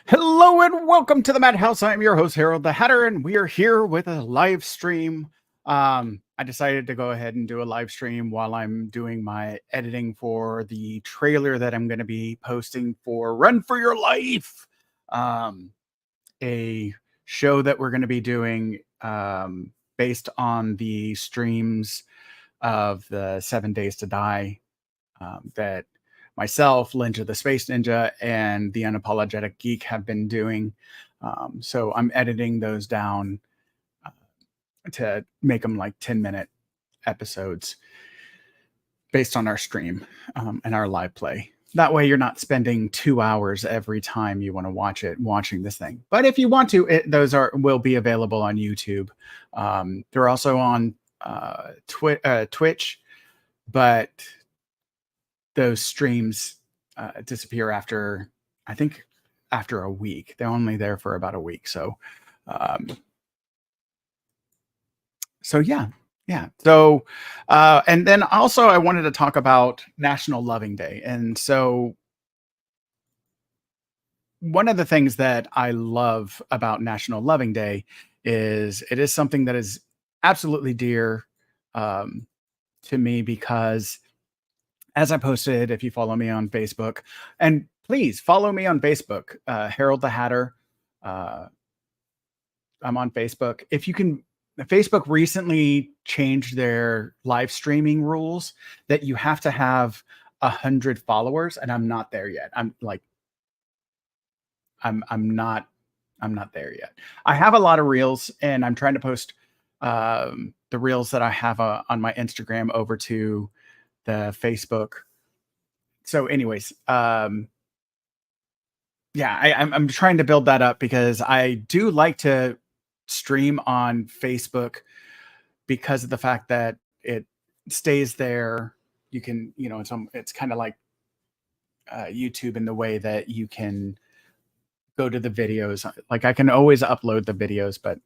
Hello and welcome to the Madhouse. I'm your host, Harold the Hatter, and we are here with a live stream. I decided to go ahead and do a live stream while I'm doing my editing for the trailer that I'm going to be posting for Run for Your Life, um, a show that we're going to be doing based on the streams of the 7 Days to Die that myself, Linja the Space Ninja, and the Unapologetic Geek have been doing. So I'm editing those down to make them like 10-minute episodes based on our stream and our live play. That way, you're not spending 2 hours every time you want to watching this thing. But if you want to, those will be available on YouTube. They're also on Twitch, but those streams disappear after, I think, after a week. They're only there for about a week. Um, so yeah. So, and then also I wanted to talk about National Loving Day. And so one of the things that I love about National Loving Day is it is something that is absolutely dear um, to me because as I posted, if you follow me on Facebook, and please follow me on Facebook, Harold the Hatter. Uh, I'm on Facebook. If you can, Facebook recently changed their live streaming rules that you have to have 100 followers, and I'm not there yet. I'm not there yet. I have a lot of reels, and I'm trying to post the reels that I have on my Instagram over to the Facebook. So, anyways, yeah, I'm trying to build that up because I do like to stream on Facebook because of the fact that it stays there. You can, it's kind of like YouTube in the way that you can go to the videos. Like I can always upload the videos, but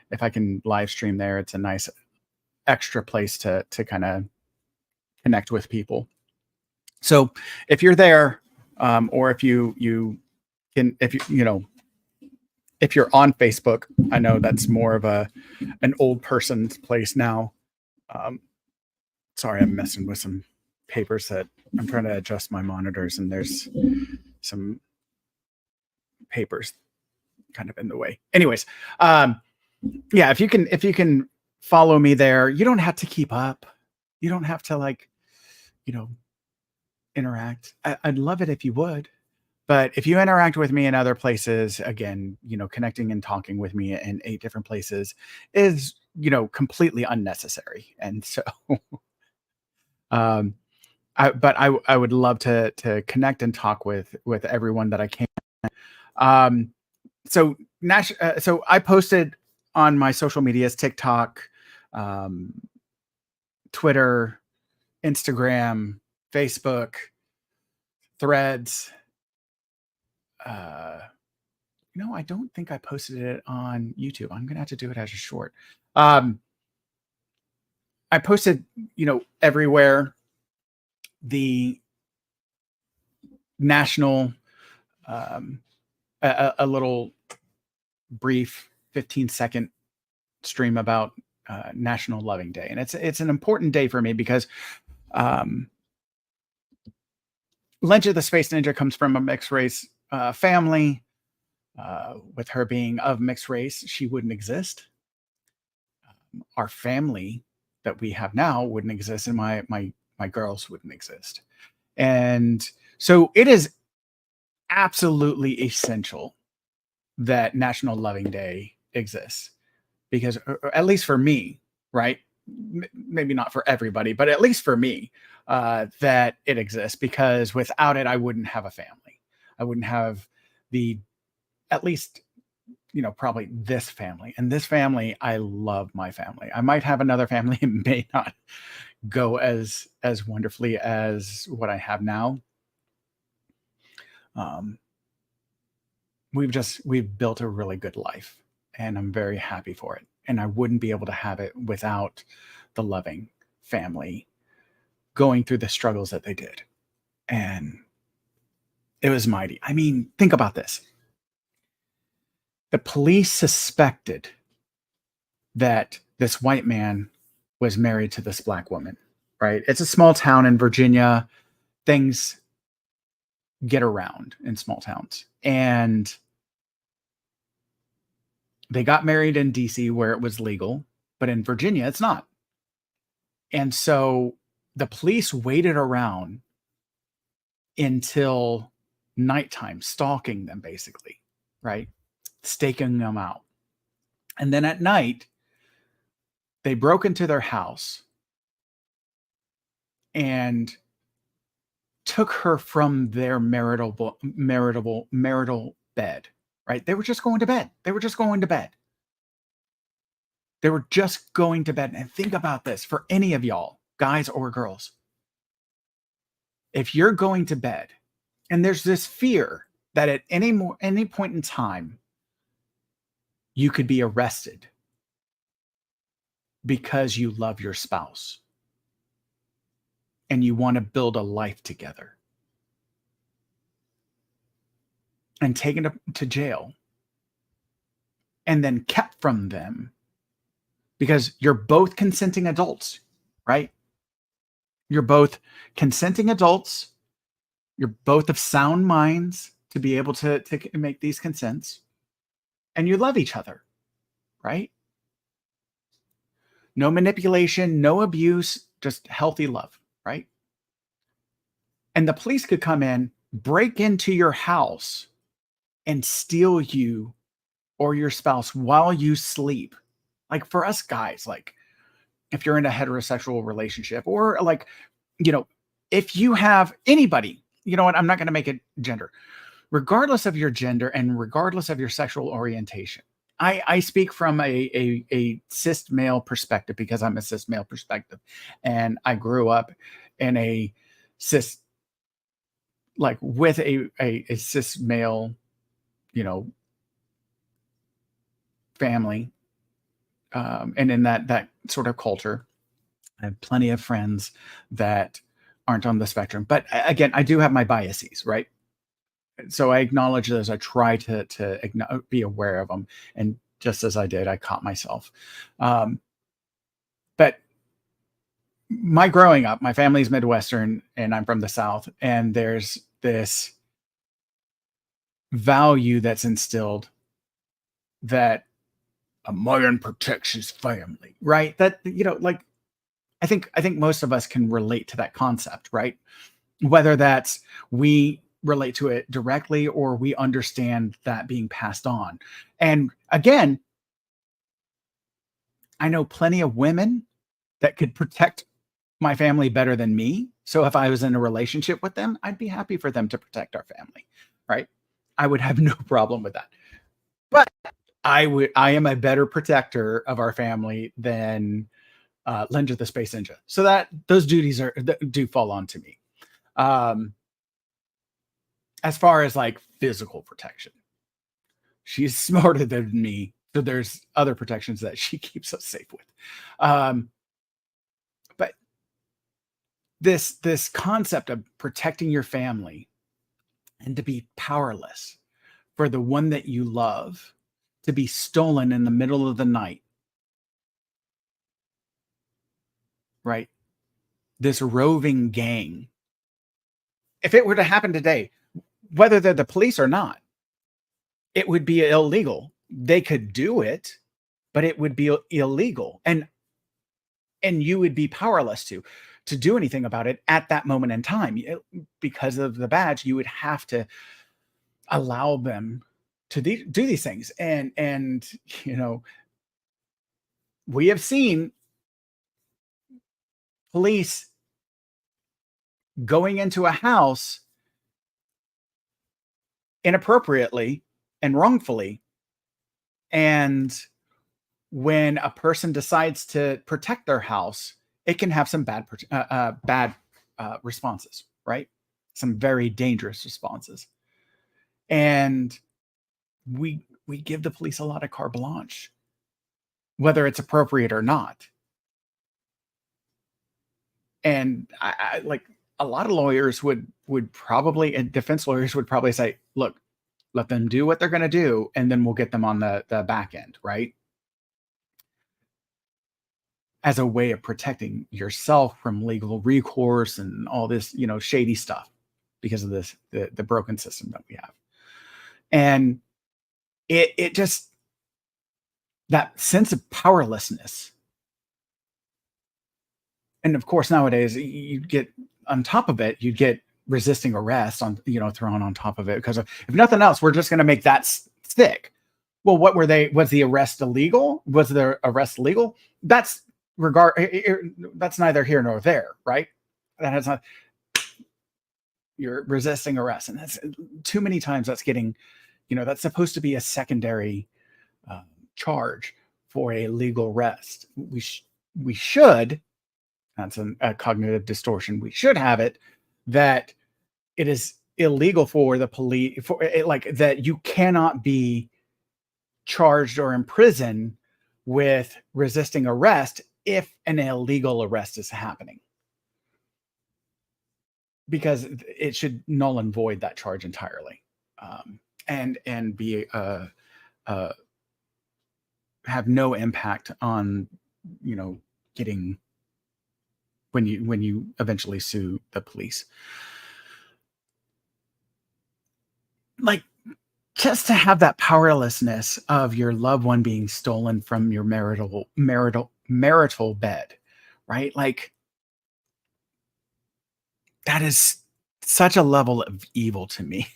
if I can live stream there, it's a nice extra place to kind of connect with people. So if you're there, or if you can, if you're on Facebook, I know that's more of an old person's place now. Um, Sorry, I'm messing with some papers that I'm trying to adjust my monitors, and there's some papers kind of in the way. Anyways, yeah, if you can follow me there, you don't have to keep up. You don't have to you know, interact. I'd love it if you would. But if you interact with me in other places, again, connecting and talking with me in 8 different places is, completely unnecessary. And so, um, I would love to connect and talk with everyone that I can. Um, so I posted on my social medias, TikTok, um, Twitter, Instagram, Facebook, Threads. Uh, I don't think I posted it on YouTube. I'm gonna have to do it as a short. Um, I posted, everywhere the national, um, a little brief 15-second stream about National Loving Day, and it's an important day for me because um, Lenja the Space Ninja comes from a mixed race family. With her being of mixed race, she wouldn't exist. Our family that we have now wouldn't exist, and my girls wouldn't exist. And so it is absolutely essential that National Loving Day exists because, or at least for me, right? Maybe not for everybody, but at least for me, that it exists because without it, I wouldn't have a family. I wouldn't have the, at least, probably this family. And this family, I love my family. I might have another family. It may not go as wonderfully as what I have now. Um, we've built a really good life, and I'm very happy for it. And I wouldn't be able to have it without the loving family going through the struggles that they did. And it was mighty. I mean, think about this. The police suspected that this white man was married to this black woman, right? It's a small town in Virginia. Things get around in small towns. And they got married in DC where it was legal, but in Virginia, it's not. And so the police waited around until nighttime, stalking them basically, right? Staking them out. And then at night, they broke into their house and took her from their marital bed, right? They were just going to bed. They were just going to bed. They were just going to bed. And think about this for any of y'all, guys or girls. If you're going to bed and there's this fear that at any point in time, you could be arrested because you love your spouse and you want to build a life together, and taken to jail and then kept from them because you're both consenting adults, right? You're both consenting adults. You're both of sound minds to be able to make these consents, and you love each other, right? No manipulation, no abuse, just healthy love, right? And the police could come in, break into your house, and steal you or your spouse while you sleep. Like for us guys, like if you're in a heterosexual relationship, or like, if you have anybody, you know what, I'm not going to make it gender, regardless of your gender and regardless of your sexual orientation. I speak from a cis male perspective because I'm a cis male perspective. And I grew up in a cis, like with a cis male, family. And in that sort of culture, I have plenty of friends that aren't on the spectrum. But again, I do have my biases, right? So I acknowledge those. I try to be aware of them. And just as I did, I caught myself. But my growing up, my family's Midwestern and I'm from the South. And there's this value that's instilled that a man protects his family, right? That, like, I think most of us can relate to that concept, right? Whether that's we relate to it directly or we understand that being passed on. And again, I know plenty of women that could protect my family better than me. So if I was in a relationship with them, I'd be happy for them to protect our family, right? I would have no problem with that. But I am a better protector of our family than Linda the Space Ninja. So that those duties do fall on to me. As far as like physical protection, she's smarter than me, so there's other protections that she keeps us safe with. But this concept of protecting your family and to be powerless for the one that you love to be stolen in the middle of the night, right? This roving gang. If it were to happen today, whether they're the police or not, it would be illegal. They could do it, but it would be illegal. And you would be powerless to do anything about it at that moment in time. Because of the badge, you would have to allow them to do these things. And we have seen police going into a house inappropriately and wrongfully. And when a person decides to protect their house, it can have some bad responses, right? Some very dangerous responses. And we give the police a lot of carte blanche, whether it's appropriate or not. And I like a lot of lawyers would probably, and defense lawyers would probably say, look, Let them do what they're going to do, and then we'll get them on the back end, right? As a way of protecting yourself from legal recourse and all this, shady stuff because of the broken system that we have. And it just, that sense of powerlessness. And of course, nowadays you get on top of it, you get resisting arrest on, thrown on top of it because if nothing else, we're just going to make that stick. Well, what were they? Was the arrest illegal? Was the arrest legal? That's that's neither here nor there, right? That has not. You're resisting arrest, and that's too many times. That's getting, that's supposed to be a secondary uh, charge for a legal arrest. We should. That's a cognitive distortion. We should have it that it is illegal for the police for it, like that you cannot be charged or imprisoned with resisting arrest if an illegal arrest is happening, because it should null and void that charge entirely, and be uh, have no impact on getting when you eventually sue the police. Like, just to have that powerlessness of your loved one being stolen from your marital bed, right? Like, that is such a level of evil to me.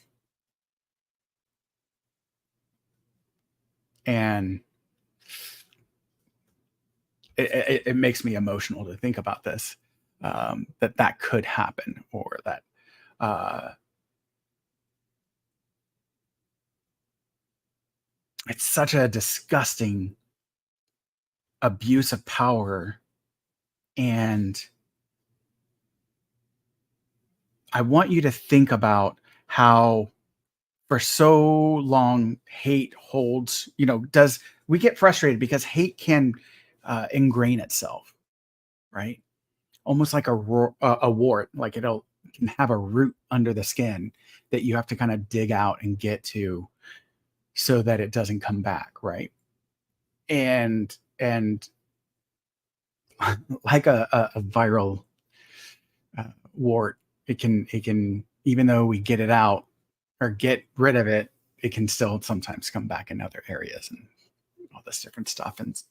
And it makes me emotional to think about this, that could happen, or that uh, it's such a disgusting abuse of power. And I want you to think about how for so long hate holds, does we get frustrated because hate can ingrain itself, right? Almost like a wart, like it can have a root under the skin that you have to kind of dig out and get to so that it doesn't come back, right? And like a viral wart, it can, even though we get it out or get rid of it, it can still sometimes come back in other areas and all this different stuff. And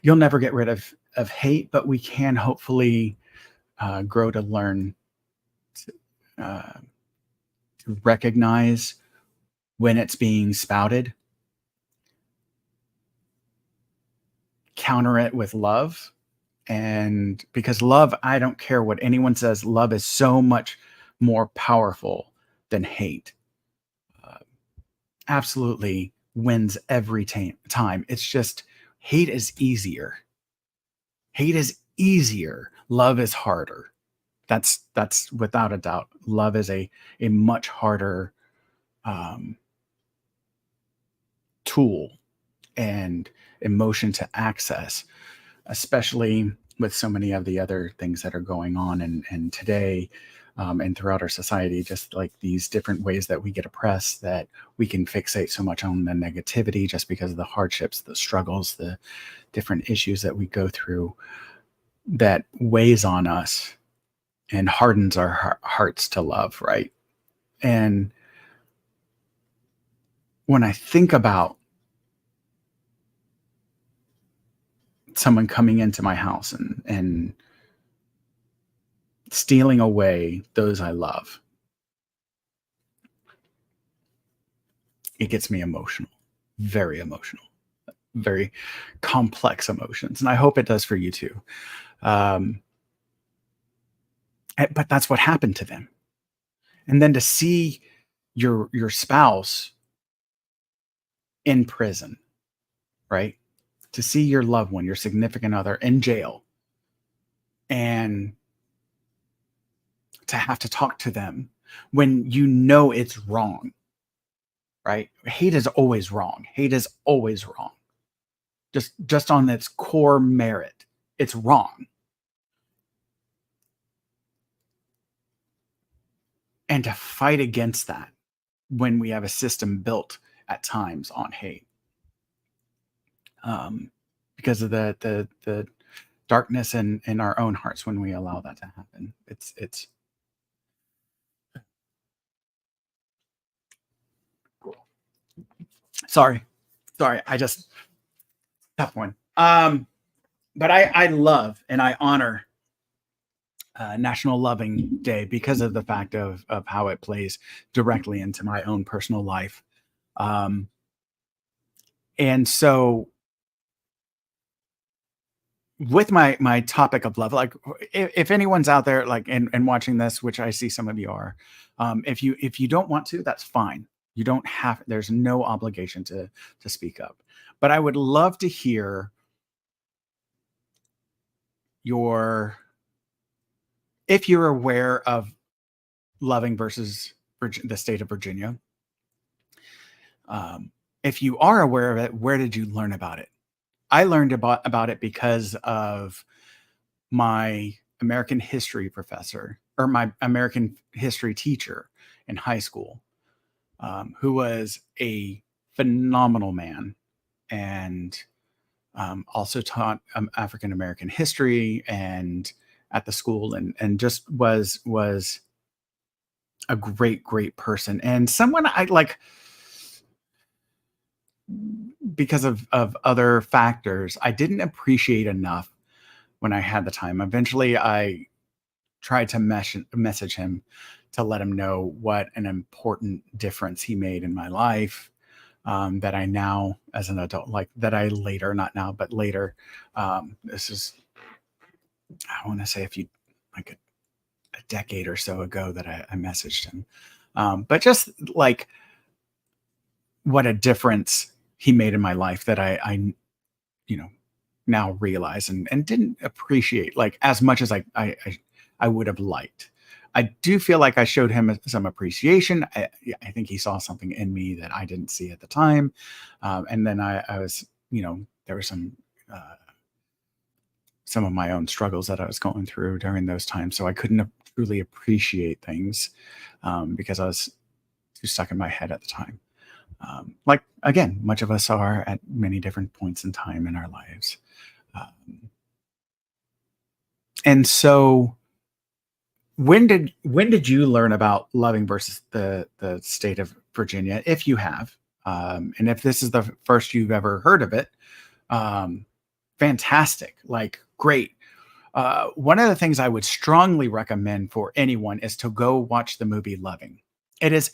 you'll never get rid of hate, but we can hopefully grow to learn to, to recognize when it's being spouted, counter it with love. And because love, I don't care what anyone says, love is so much more powerful than hate. Uh, Absolutely wins every time. It's just hate is easier. Hate is easier. Love is harder. That's without a doubt. Love is a much harder um, tool and emotion to access, especially with so many of the other things that are going on and today, and throughout our society, just like these different ways that we get oppressed, that we can fixate so much on the negativity just because of the hardships, the struggles, the different issues that we go through, that weighs on us and hardens our hearts to love, right? And when I think about someone coming into my house and stealing away those I love, it gets me emotional, very emotional, very complex emotions. And I hope it does for you too. Um, but that's what happened to them. And then to see your spouse in prison, right? To see your loved one, your significant other in jail, and to have to talk to them when you know it's wrong, right? Hate is always wrong. Hate is always wrong. Just on its core merit, it's wrong. And to fight against that when we have a system built at times on hate, um, because of the darkness in our own hearts when we allow that to happen. It's sorry, sorry. I just tough one. But I love and I honor National Loving Day because of the fact of how it plays directly into my own personal life. Um, and so with my topic of love, like if anyone's out there like and watching this, which I see some of you are, if you don't want to, that's fine. You don't have. There's no obligation to speak up. But I would love to hear your if you're aware of loving versus the state of Virginia. If you are aware of it, where did you learn about it? I learned about it because of my American history professor or my American history teacher in high school, who was a phenomenal man and also taught African American history and at the school and just was a great person and someone I like because of other factors I didn't appreciate enough when I had the time. Eventually, I tried to message him to let him know what an important difference he made in my life. That I now, as an adult, like that I later, not now, but later, this is, I want to say a few, like a decade or so ago that I messaged him. But just like what a difference he made in my life that I you know, now realize and didn't appreciate like as much as I would have liked. I do feel like I showed him some appreciation. Yeah, I think he saw something in me that I didn't see at the time. And then I was, there were some of my own struggles that I was going through during those times. So I couldn't truly appreciate things because I was too stuck in my head at the time. Like again, much of us are at many different points in time in our lives. Um, and so when did you learn about loving versus the state of Virginia, if you have? And if this is the first you've ever heard of it, um, fantastic, like great. One of the things I would strongly recommend for anyone is to go watch the movie Loving. It is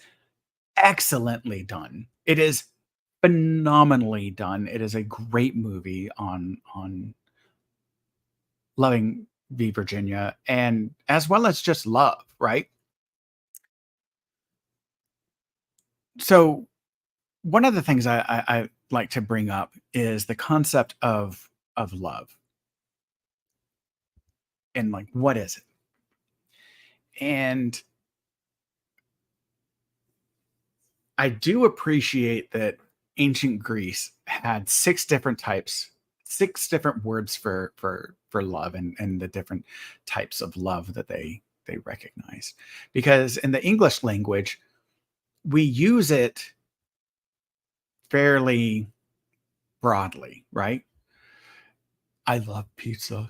excellently done. It is phenomenally done. It is a great movie on loving v Virginia and as well as just love, right? So one of the things I like to bring up is the concept of love and like what is it? And I do appreciate that ancient Greece had six different words for love and the different types of love that they recognize. Because in the English language, we use it fairly broadly, right? I love pizza.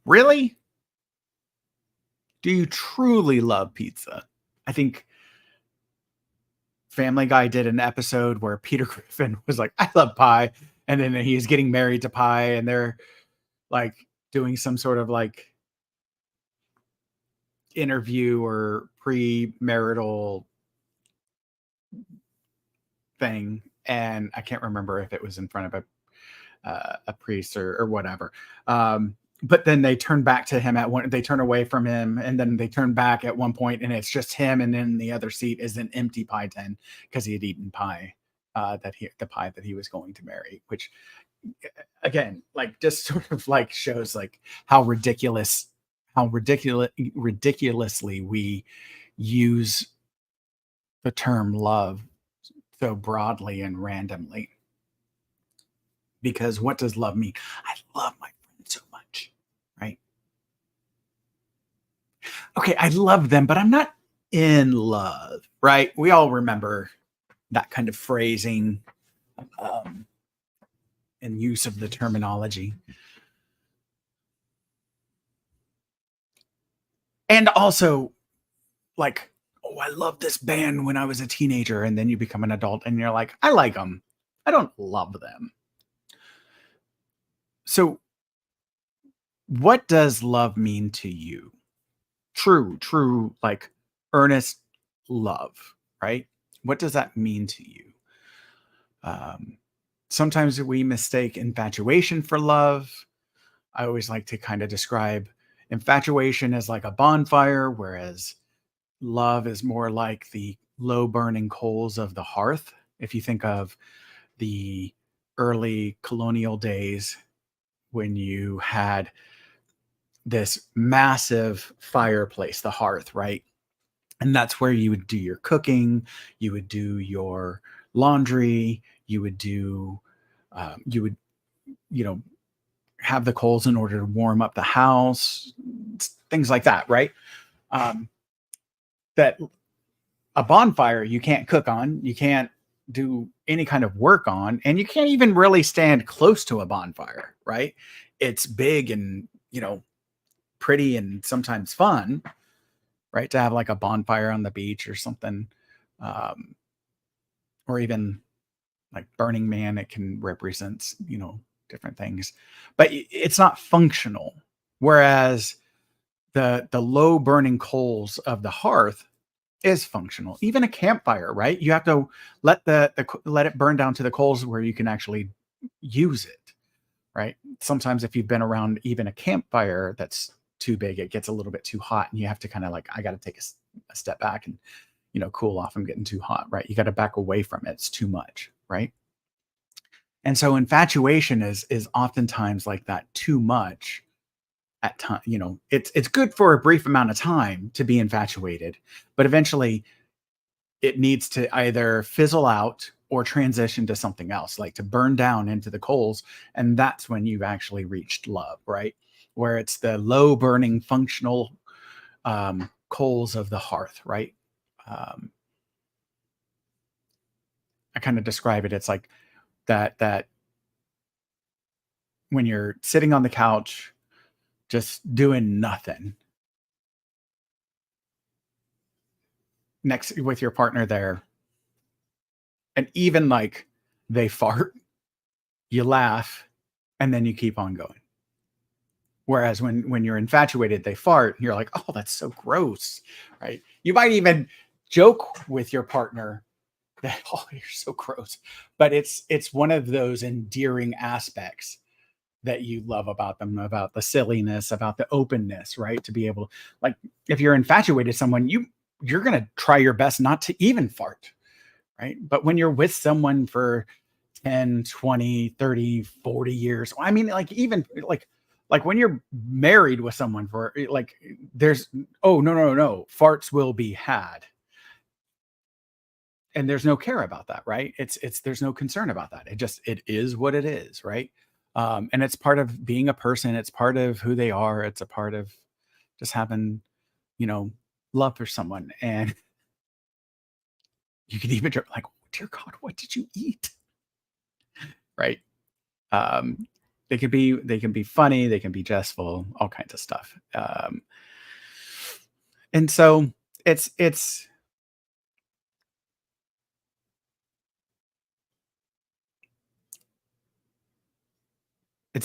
Really? Do you truly love pizza? I think Family Guy did an episode where Peter Griffin was like, "I love pie," and then he's getting married to pie, and they're like doing some sort of like interview or premarital thing, and I can't remember if it was in front of a priest or whatever. But then they turn back to him at one. They turn away from him, and then they turn back at one point, and it's just him. And then the other seat is an empty pie tin because he had eaten pie the pie that he was going to marry. Which again, like just sort of like shows like how ridiculously we use the term love so broadly and randomly. Because what does love mean? I love my friend so much, right? Okay, I love them, but I'm not. in love, right? We all remember that kind of phrasing, um, and use of the terminology. And also, like, oh, I love this band when I was a teenager, and then you become an adult and you're like, I like them. I don't love them. So, what does love mean to you? True, like earnest love, right? What does that mean to you? Um, Sometimes we mistake infatuation for love. I always like to kind of describe infatuation as like a bonfire, whereas love is more like the low burning coals of the hearth. If you think of the early colonial days when you had this massive fireplace, the hearth, right? And that's where you would do your cooking, you would do your laundry, you would do, you would, you know, have the coals in order to warm up the house, things like that, right? Um, that a bonfire you can't cook on, you can't do any kind of work on, and you can't even really stand close to a bonfire, right? It's big and, pretty and sometimes fun, right? To have like a bonfire on the beach or something, um, or even like Burning Man, it can represent, different things, but it's not functional. Whereas the low burning coals of the hearth is functional. Even a campfire, right? You have to let it burn down to the coals where you can actually use it, right? Sometimes if you've been around even a campfire that's too big, it gets a little bit too hot, and you have to kind of like, I got to take a step back and cool off. I'm getting too hot, right? You got to back away from it. It's too much, right? And so infatuation is oftentimes like that, too much at time. It's good for a brief amount of time to be infatuated, but eventually it needs to either fizzle out or transition to something else, like to burn down into the coals. And that's when you've actually reached love, right? Where it's the low burning functional coals of the hearth, right? Um, I kind of describe it. It's like that when you're sitting on the couch, just doing nothing next with your partner there, and even like they fart, you laugh, and then you keep on going. Whereas when you're infatuated, they fart, you're like, "Oh, that's so gross," right? You might even joke with your partner that, "Oh, you're so gross," but it's one of those endearing aspects that you love about them, about the silliness, about the openness, right? To be able, like, if you're infatuated with someone, you're gonna try your best not to even fart, right? But when you're with someone for 10, 20, 30, 40 years. I mean, like even like when you're married with someone for like there's oh no. Farts will be had. And there's no care about that, right? It's there's no concern about that. It is what it is, right? And it's part of being a person, it's part of who they are, it's a part of just having, you know, love for someone. And you can even like, oh, dear God, what did you eat? Right. Um, they can be funny, they can be jestful, all kinds of stuff. And so it's it's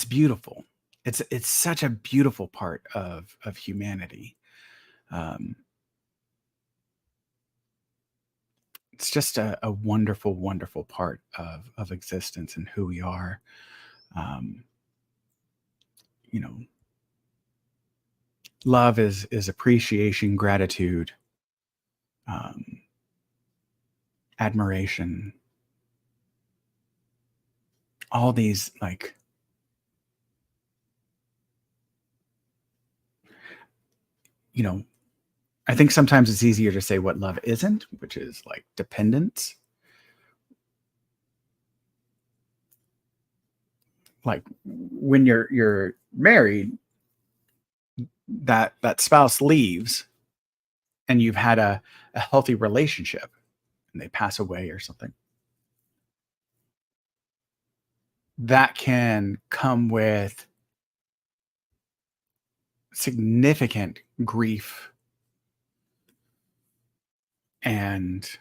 beautiful. It's such a beautiful part of humanity. Um, it's just a wonderful, wonderful part of existence and who we are. Um, you know, love is appreciation, gratitude, um, admiration, all these like you know I think sometimes it's easier to say what love isn't, which is like dependence. Like when you're married, that spouse leaves, and you've had a healthy relationship and they pass away or something, that can come with significant grief and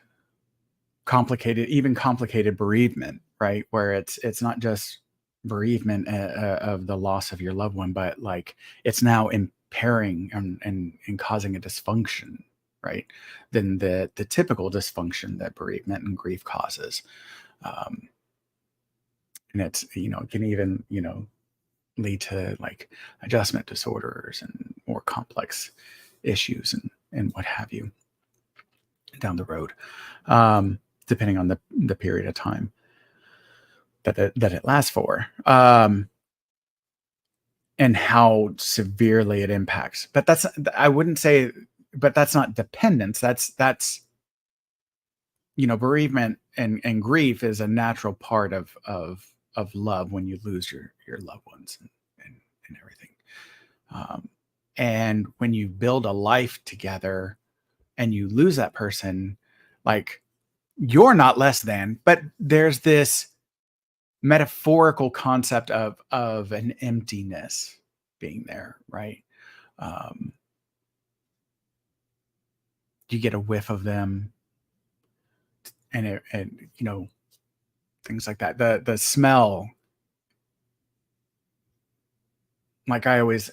complicated bereavement, right? Where it's not just bereavement of the loss of your loved one, but like it's now impairing and causing a dysfunction, right? Than the typical dysfunction that bereavement and grief causes. Um, and it's, it can even, lead to like adjustment disorders and more complex issues and what have you down the road, depending on the period of time that it lasts for, and how severely it impacts. But that's I wouldn't say, but that's not dependence. That's bereavement and grief is a natural part of love when you lose your loved ones and, and everything. Um, and when you build a life together and you lose that person, like you're not less than, but there's this metaphorical concept of an emptiness being there, right? Um, you get a whiff of them, and things like that. The smell, like I always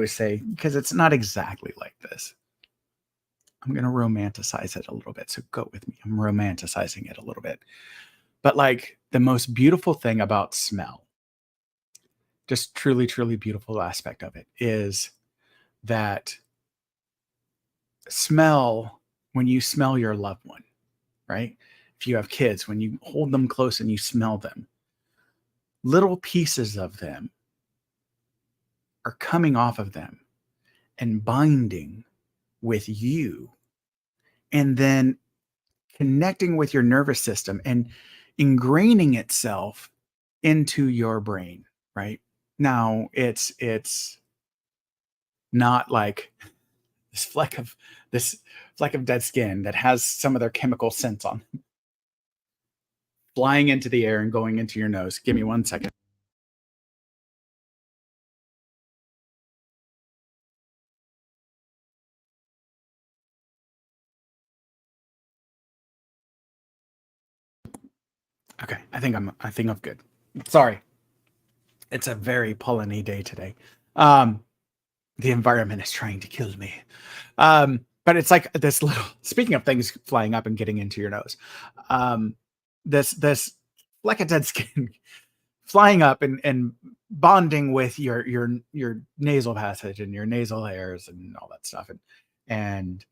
say, because it's not exactly like this. I'm gonna romanticize it a little bit, so go with me. I'm romanticizing it a little bit, but like the most beautiful thing about smell, just truly, truly beautiful aspect of it is that smell when you smell your loved one, right? If you have kids, when you hold them close and you smell them, little pieces of them are coming off of them and binding with you, and then connecting with your nervous system and ingraining itself into your brain, right? Now, it's not like this fleck of dead skin that has some of their chemical scents on flying into the air and going into your nose. Give me 1 second. Okay, I think I'm good. Sorry, it's a very polleny day today. Um, the environment is trying to kill me. But it's like this little. Speaking of things flying up and getting into your nose, um, this like a dead skin flying up and bonding with your nasal passage and your nasal hairs and all that stuff, and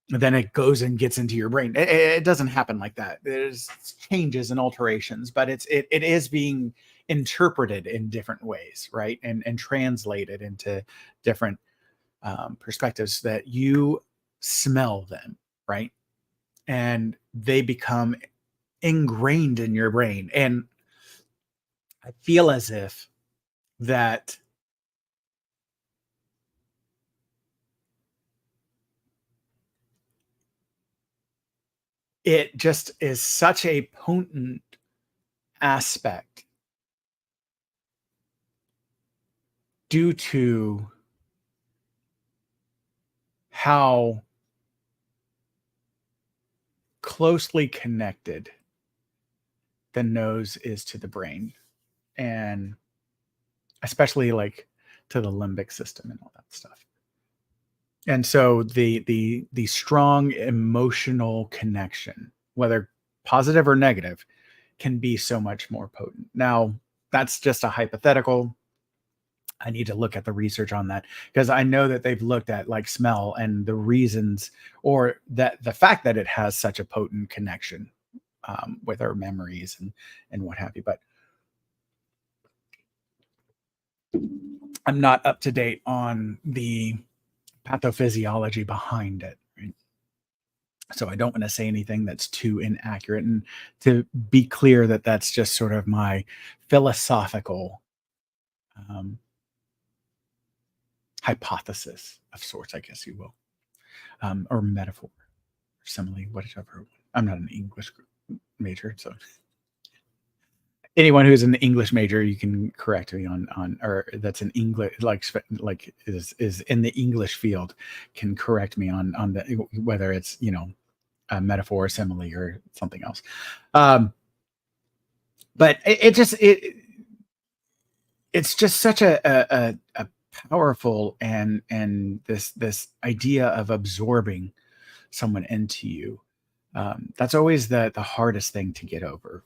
then it goes and gets into your brain. It doesn't happen like that. There's changes and alterations, but it is being interpreted in different ways, right? And translated into different perspectives that you smell them, right? And they become ingrained in your brain. And I feel as if that it just is such a potent aspect due to how closely connected the nose is to the brain, and especially like to the limbic system and all that stuff. And so the strong emotional connection, whether positive or negative, can be so much more potent. Now, that's just a hypothetical. I need to look at the research on that because I know that they've looked at like smell and the reasons, or that the fact that it has such a potent connection with our memories and what have you. But I'm not up to date on the pathophysiology behind it. Right? So I don't want to say anything that's too inaccurate. And to be clear, that that's just sort of my philosophical um, hypothesis of sorts, I guess you will. or metaphor, simile, whatever. I'm not an English major, so anyone who's an English major, you can correct me on, or that's an English like is in the English field, can correct me on the whether it's a metaphor, simile, or something else. Um, but it's just such a powerful and this idea of absorbing someone into you. That's always the hardest thing to get over.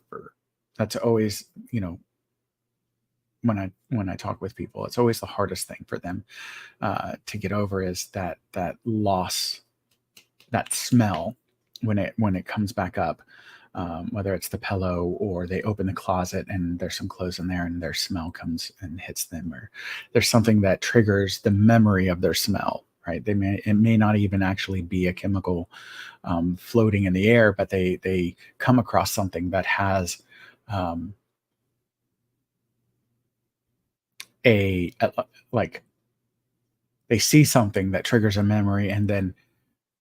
That's always, when I talk with people, it's always the hardest thing for them to get over, is that loss, that smell when it comes back up, whether it's the pillow or they open the closet and there's some clothes in there and their smell comes and hits them, or there's something that triggers the memory of their smell. Right? It may not even actually be a chemical floating in the air, but they come across something that has um, a like they see something that triggers a memory, and then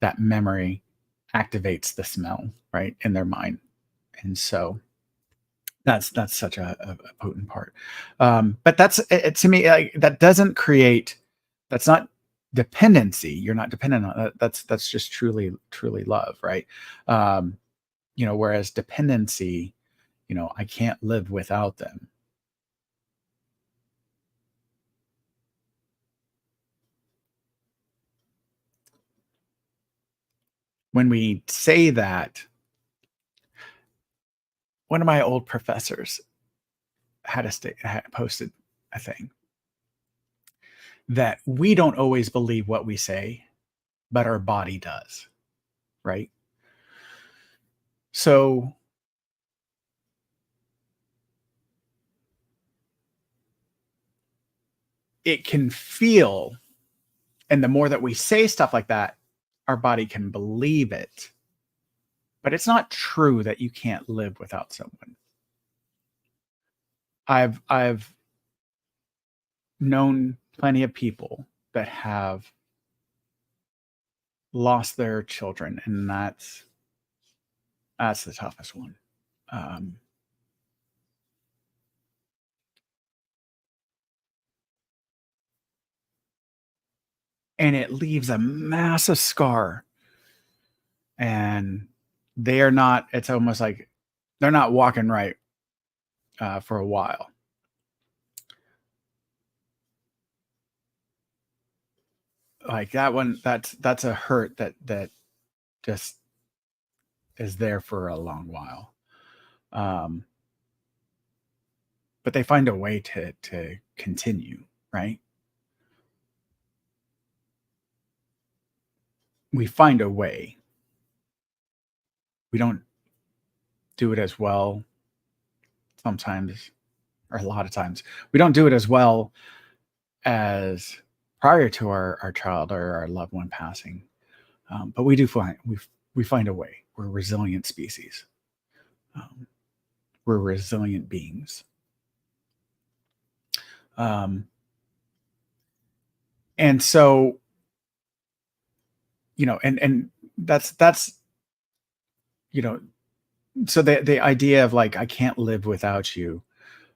that memory activates the smell, right, in their mind. And so that's such a potent part. But to me, like, that doesn't create, that's not dependency. You're not dependent on that. That's just truly love, right? Um, whereas dependency, I can't live without them. When we say that, one of my old professors had posted a thing that we don't always believe what we say, but our body does, right? So it can feel, and the more that we say stuff like that, our body can believe it. But it's not true that you can't live without someone. I've known plenty of people that have lost their children, and that's the toughest one. Um, and it leaves a massive scar, and they are not. It's almost like they're not walking right for a while. Like that one, that's a hurt that just is there for a long while. Um, but they find a way to continue, right? We find a way. We don't do it as well sometimes, or a lot of times. We don't do it as well as prior to our child or our loved one passing. But we find a way. We're a resilient species. Um, we're resilient beings. Um, and so, and that's you know so the idea of, like, I can't live without you.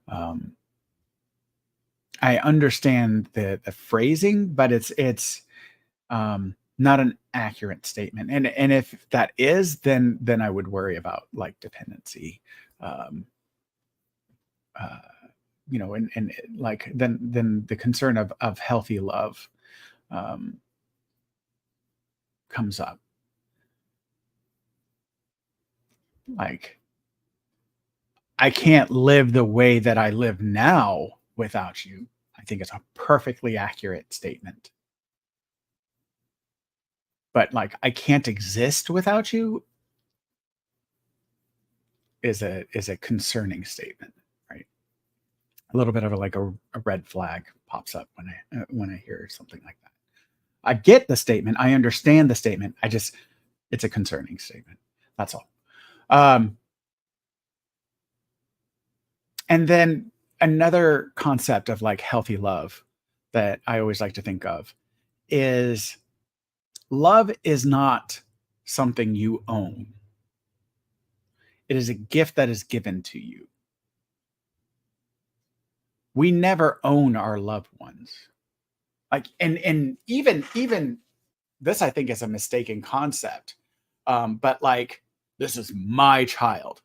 um I understand the phrasing, but it's not an accurate statement, and if that is, then I would worry about, like, dependency. um uh and like, then the concern of healthy love um comes up. Like, I can't live the way that I live now without you. I think it's a perfectly accurate statement. But, like, I can't exist without you is a concerning statement, right? A little bit of a red flag pops up when I hear something like that. I get the statement, I understand the statement, it's a concerning statement. That's all. Um, and then another concept of, like, healthy love that I always like to think of is Love is not something you own. It is a gift that is given to you. We never own our loved ones. Like, and even this, I think, is a mistaken concept. But like, this is my child.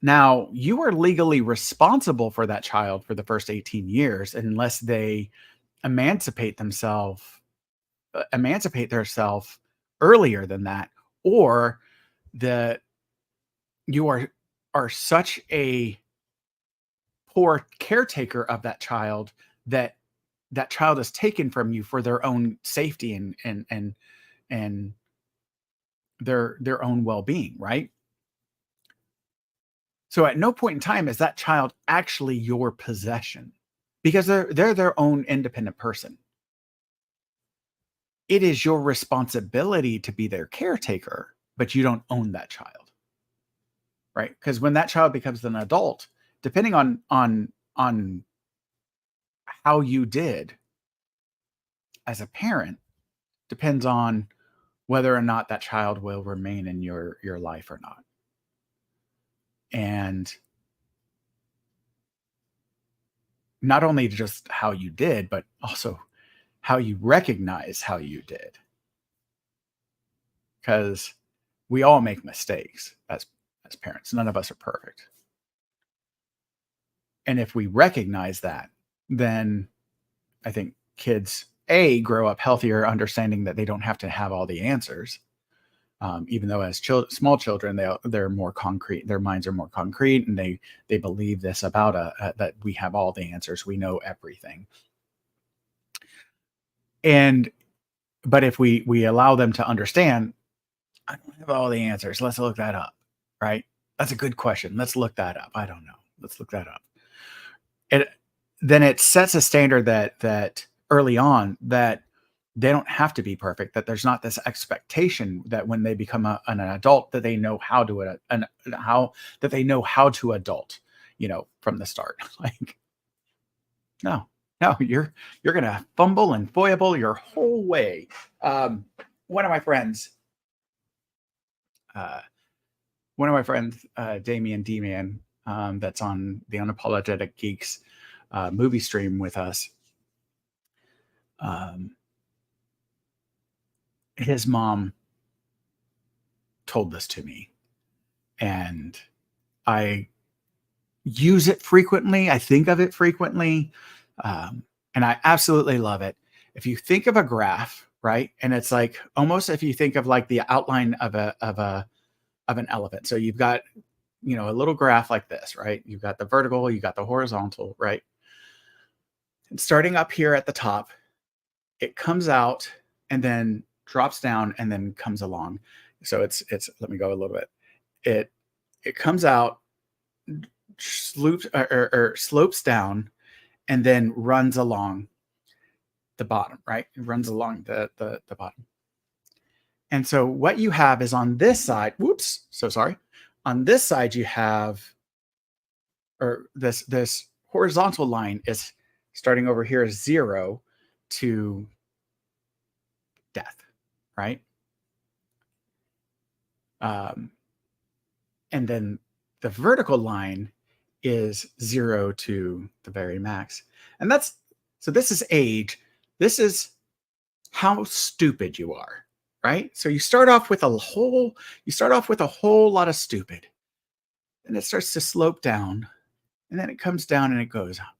Now, you are legally responsible for that child for the first 18 years unless they emancipate themselves emancipate themselves earlier than that, or the you are such a poor caretaker of that child that that child is taken from you for their own safety and their own well-being, right? So at no point in time is that child actually your possession because they're their own independent person. It is your responsibility to be their caretaker, but you don't own that child, right? Because when that child becomes an adult, depending on how you did as a parent, depends on whether or not that child will remain in your life or not. And not only just how you did, but also how you recognize how you did. Because we all make mistakes as parents. None of us are perfect. And if we recognize that, then I think kids grow up healthier, understanding that they don't have to have all the answers. Even though as small children, they're more concrete. Their minds are more concrete, and they believe this about that we have all the answers. We know everything. And but if we allow them to understand, I don't have all the answers. Let's look that up. Right? That's a good question. Let's look that up. I don't know. Let's look that up. It then it sets a standard that early on that they don't have to be perfect, that there's not this expectation that when they become an adult that they know how to how that they know how to adult, from the start. Like, no, no, you're gonna fumble and foible your whole way. One of my friends, uh, Damian D Man, that's on the Unapologetic Geeks movie stream with us. Um, his mom told this to me, and I use it frequently. I think of it frequently, and I absolutely love it. If you think of a graph, right, and it's like almost if you think of like the outline of an elephant. So you've got a little graph like this, right? You've got the vertical, you got the horizontal, right? And starting up here at the top, it comes out and then drops down and then comes along. So it's let me go a little bit. It comes out, slopes down, and then runs along the bottom, right? It runs along the bottom. And so what you have is on this side, whoops, so sorry. On this side, you have, or this horizontal line is starting over here is 0 to death, right? And then the vertical line is 0 to the very max. And so this is age. This is how stupid you are, right? So you start off with a whole lot of stupid. And it starts to slope down, and then it comes down and it goes up.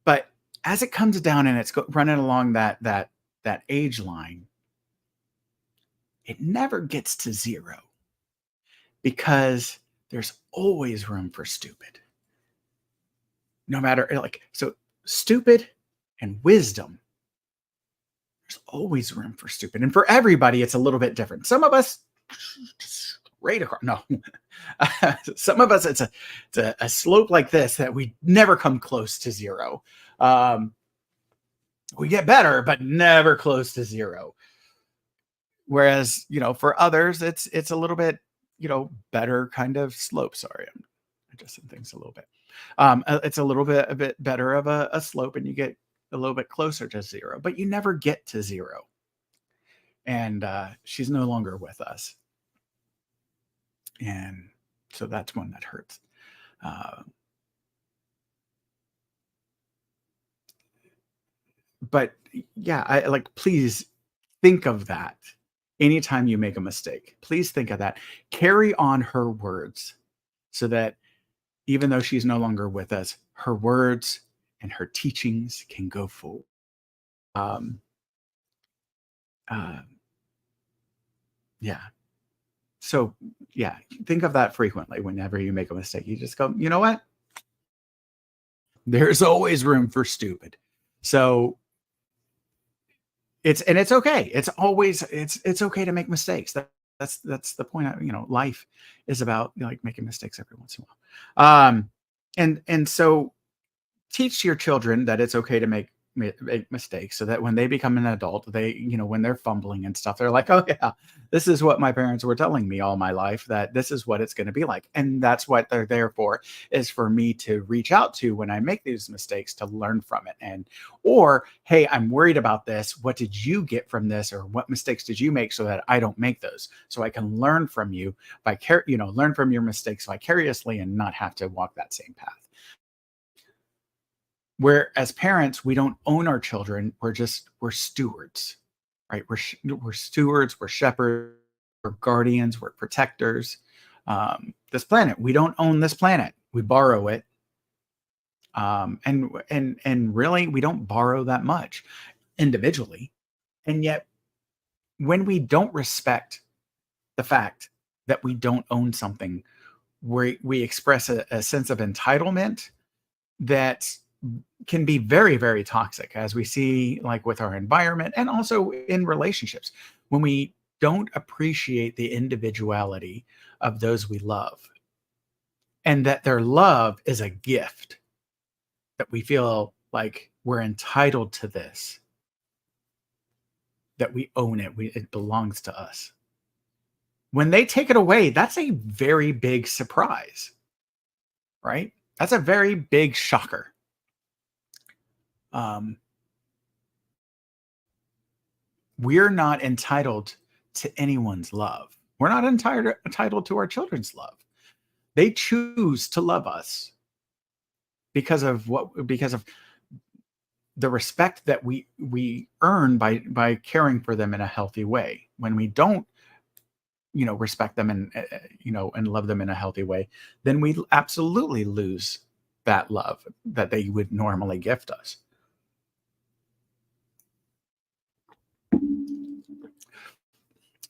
But as it comes down and it's running along that age line, it never gets to 0 because there's always room for stupid. No matter so stupid and wisdom, there's always room for stupid. And for everybody, it's a little bit different. Some of us straight across. No, some of us, it's a slope like this that we never come close to 0. We get better, but never close to 0. Whereas, for others, it's a little bit, better kind of slope. Sorry, I'm adjusting things a little bit. It's a little bit a bit better of a slope, and you get a little bit closer to zero, but you never get to zero. And she's no longer with us. And so that's one that hurts. Uh, but yeah, I like, please think of that anytime you make a mistake. Please think of that. Carry on her words so that even though she's no longer with us, her words and her teachings can go forward. Um, uh, yeah. So, yeah, think of that frequently whenever you make a mistake. You just go, you know what? There's always room for stupid. So it's okay. It's okay to make mistakes. That's the point. Life is about, like, making mistakes every once in a while. And so teach your children that it's okay to make mistakes, so that when they become an adult, they, when they're fumbling and stuff, they're like, oh yeah, this is what my parents were telling me all my life, that this is what it's going to be like. And that's what they're there for, is for me to reach out to when I make these mistakes, to learn from it. Or, hey, I'm worried about this, what did you get from this, or what mistakes did you make, so that I don't make those, so I can learn from you learn from your mistakes vicariously, and not have to walk that same path. Where as parents, we don't own our children. We're stewards, right? We're stewards, we're shepherds, we're guardians, we're protectors. This planet, we don't own this planet. We borrow it. And really, we don't borrow that much individually. And yet, when we don't respect the fact that we don't own something, we express a sense of entitlement that can be very, very toxic, as we see, like, with our environment and also in relationships, when we don't appreciate the individuality of those we love, and that their love is a gift, that we feel like we're entitled to this, that we own it, it belongs to us. When they take it away, that's a very big surprise, right? That's a very big shocker. Um, we're not entitled to anyone's love. We're not entitled to our children's love. They choose to love us because of the respect that we earn by caring for them in a healthy way. When we don't, respect them and love them in a healthy way, then we absolutely lose that love that they would normally gift us.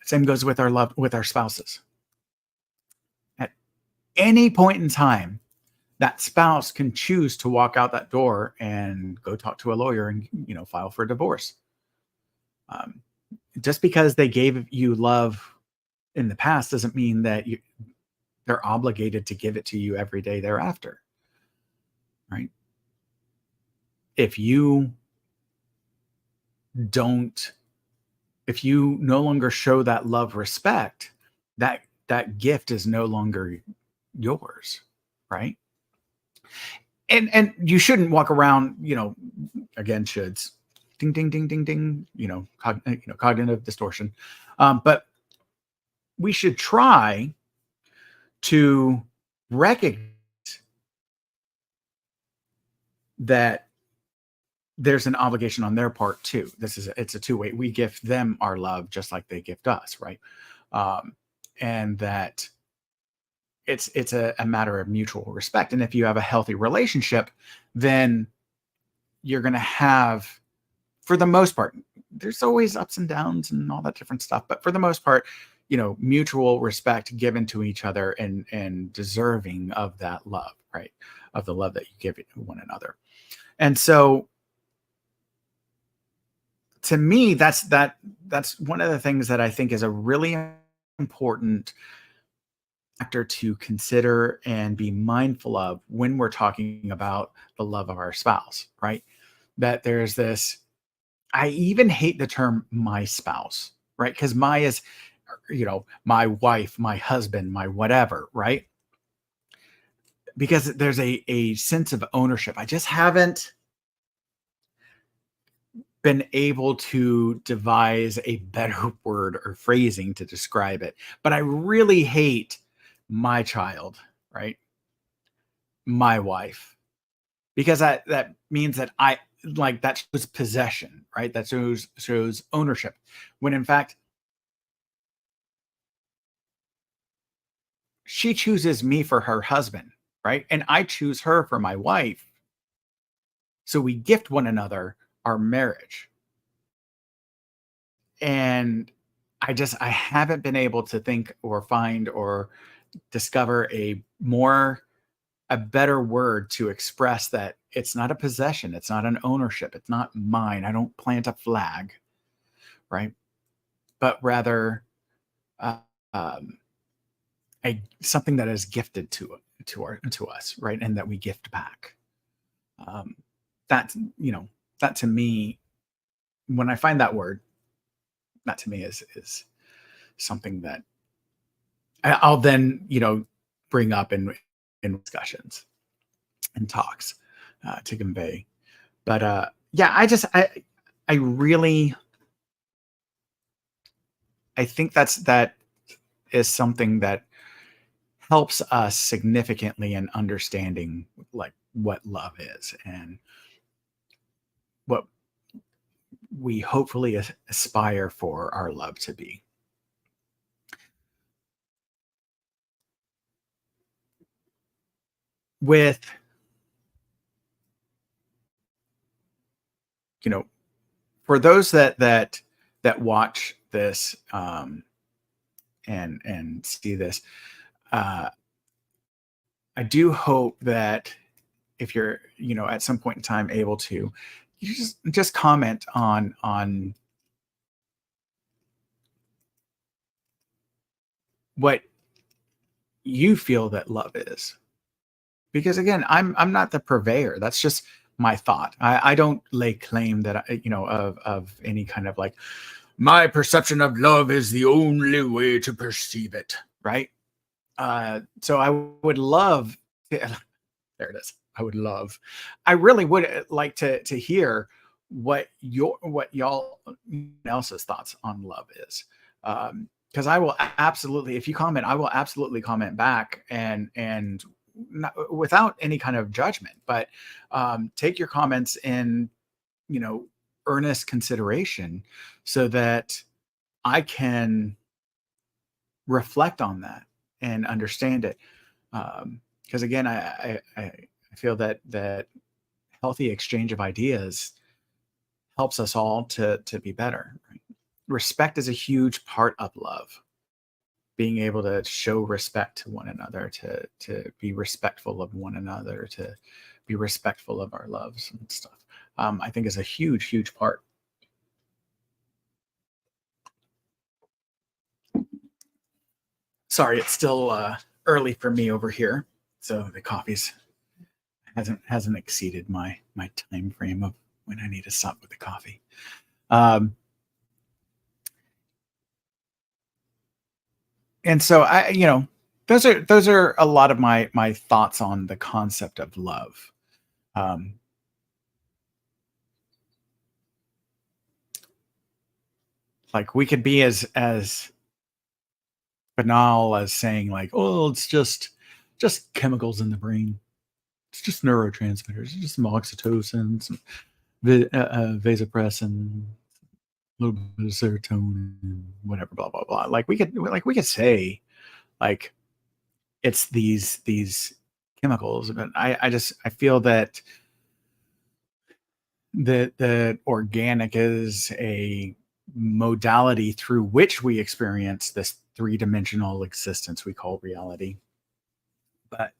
Same goes with our spouses. At any point in time, that spouse can choose to walk out that door and go talk to a lawyer and, file for a divorce. Um, just because they gave you love in the past doesn't mean that they're obligated to give it to you every day thereafter, right? If you don't, if you no longer show that love, respect, that gift is no longer yours, right? And you shouldn't walk around, again, shoulds, ding ding ding ding ding, cognitive distortion. But we should try to recognize that there's an obligation on their part too. It's a two-way. We gift them our love just like they gift us, right? And that it's a matter of mutual respect. And if you have a healthy relationship, then you're going to have, for the most part, there's always ups and downs and all that different stuff, but for the most part, mutual respect given to each other, and deserving of that love, right? Of the love that you give one another. And so, to me, that's one of the things that I think is a really important factor to consider and be mindful of when we're talking about the love of our spouse, right? That there's this, I even hate the term my spouse, right? Because my is, my wife, my husband, my whatever, right? Because there's a sense of ownership. I just haven't been able to devise a better word or phrasing to describe it. But I really hate my child, right? My wife, because that means that I like that shows possession, right? That shows ownership. When in fact she chooses me for her husband, right? And I choose her for my wife. So we gift one another our marriage. And I haven't been able to think or find or discover a better word to express that it's not a possession, it's not an ownership, it's not mine. I don't plant a flag, right? But rather uh, um, a something that is gifted to us, right? And that we gift back. Um, that that to me, when I find that word, that to me is something that I'll then bring up in discussions and talks to convey. But yeah, I really I think that is something that helps us significantly in understanding like what love is and what we hopefully aspire for our love to be. With you know for those that watch this and see this, uh, I do hope that if you're at some point in time able to, you just comment on what you feel that love is, because again, I'm not the purveyor. That's just my thought. I don't lay claim that of any kind of like my perception of love is the only way to perceive it, right? So I would love to, there it is. I would love. I really would like to hear what y'all else's thoughts on love is. Because I will absolutely, if you comment, I will absolutely comment back and not, without any kind of judgment. But take your comments in you know earnest consideration so that I can reflect on that and understand it. Because again, I feel that healthy exchange of ideas helps us all to be better. Right? Respect is a huge part of love. Being able to show respect to one another, to be respectful of one another, to be respectful of our loves and stuff. I think is a huge part. Sorry, it's still early for me over here, so the coffee's hasn't exceeded my time frame of when I need to stop with the coffee. Um, and so those are a lot of my thoughts on the concept of love. Um, like we could be as banal as saying like, oh, it's just chemicals in the brain. It's just neurotransmitters. It's just some oxytocin, some vasopressin, a little bit of serotonin, whatever, blah blah blah. Like we could say like it's these chemicals, but I feel that the organic is a modality through which we experience this three-dimensional existence we call reality. But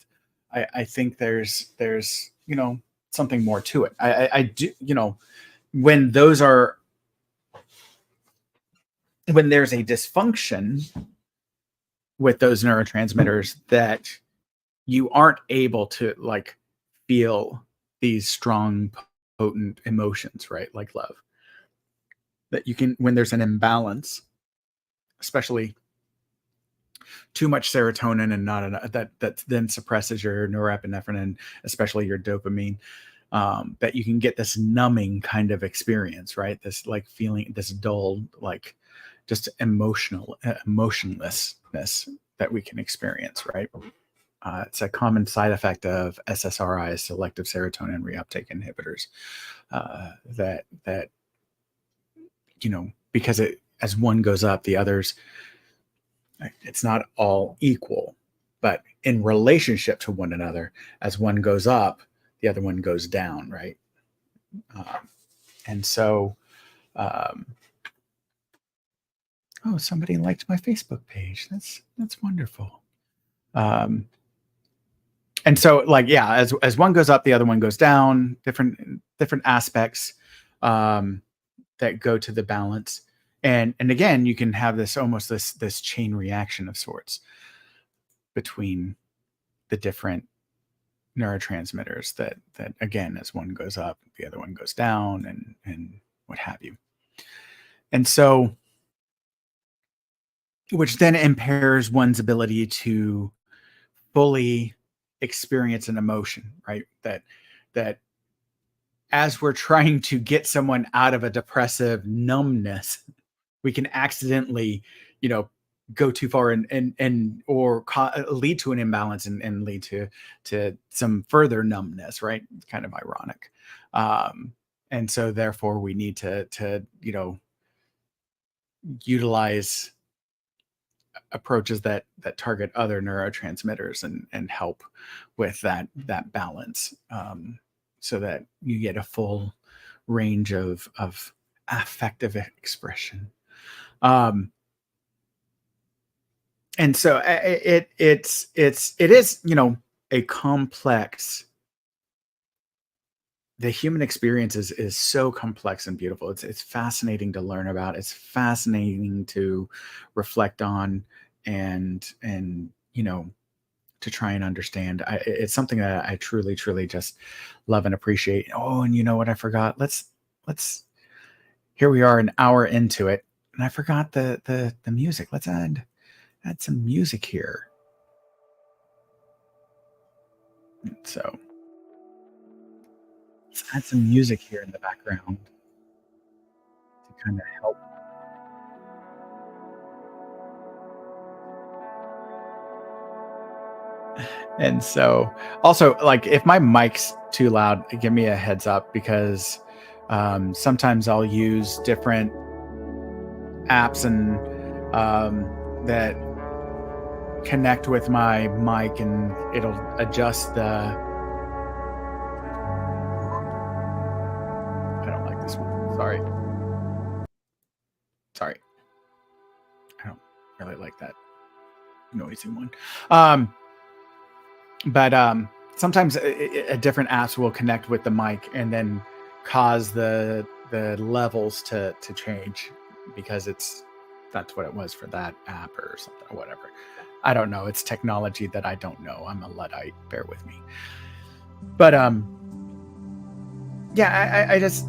I think there's something more to it. I do when those are when there's a dysfunction with those neurotransmitters that you aren't able to like feel these strong potent emotions, right? Like love, that you can when there's an imbalance, especially too much serotonin and not enough, that then suppresses your norepinephrine and especially your dopamine. that you can get this numbing kind of experience, right? This like feeling, this dull, like just emotionlessness that we can experience, right? It's a common side effect of SSRIs, selective serotonin reuptake inhibitors. That because as one goes up, the others, it's not all equal, but in relationship to one another, as one goes up, the other one goes down, right? And so, um, oh, somebody liked my Facebook page. That's wonderful. Um, and so, like, yeah, as one goes up, the other one goes down. Different aspects that go to the balance, and again, you can have this almost this chain reaction of sorts between the different neurotransmitters that again, as one goes up, the other one goes down, and what have you. And so, which then impairs one's ability to fully experience an emotion, right? That as we're trying to get someone out of a depressive numbness, we can accidentally, you know, go too far and or lead to an imbalance and lead to some further numbness, right? It's kind of ironic. And so therefore we need to utilize approaches that target other neurotransmitters and help with that balance, so that you get a full range of affective expression. And so it is, a complex. The human experience is so complex and beautiful. It's fascinating to learn about. It's fascinating to reflect on, and to try and understand. It's something that I truly, truly just love and appreciate. Oh, and you know what I forgot? Let's. Here we are, an hour into it, and I forgot the music. Let's add some music here. So let's add some music here in the background to kind of help. And so, also, like, if my mic's too loud, give me a heads up, because sometimes I'll use different apps and that connect with my mic, and it'll adjust the. I don't like this one. Sorry. I don't really like that noisy one. But sometimes different apps will connect with the mic and then cause the levels to change, because that's what it was for that app or something or whatever. I don't know. It's technology that I don't know. I'm a Luddite. Bear with me. But yeah, I just.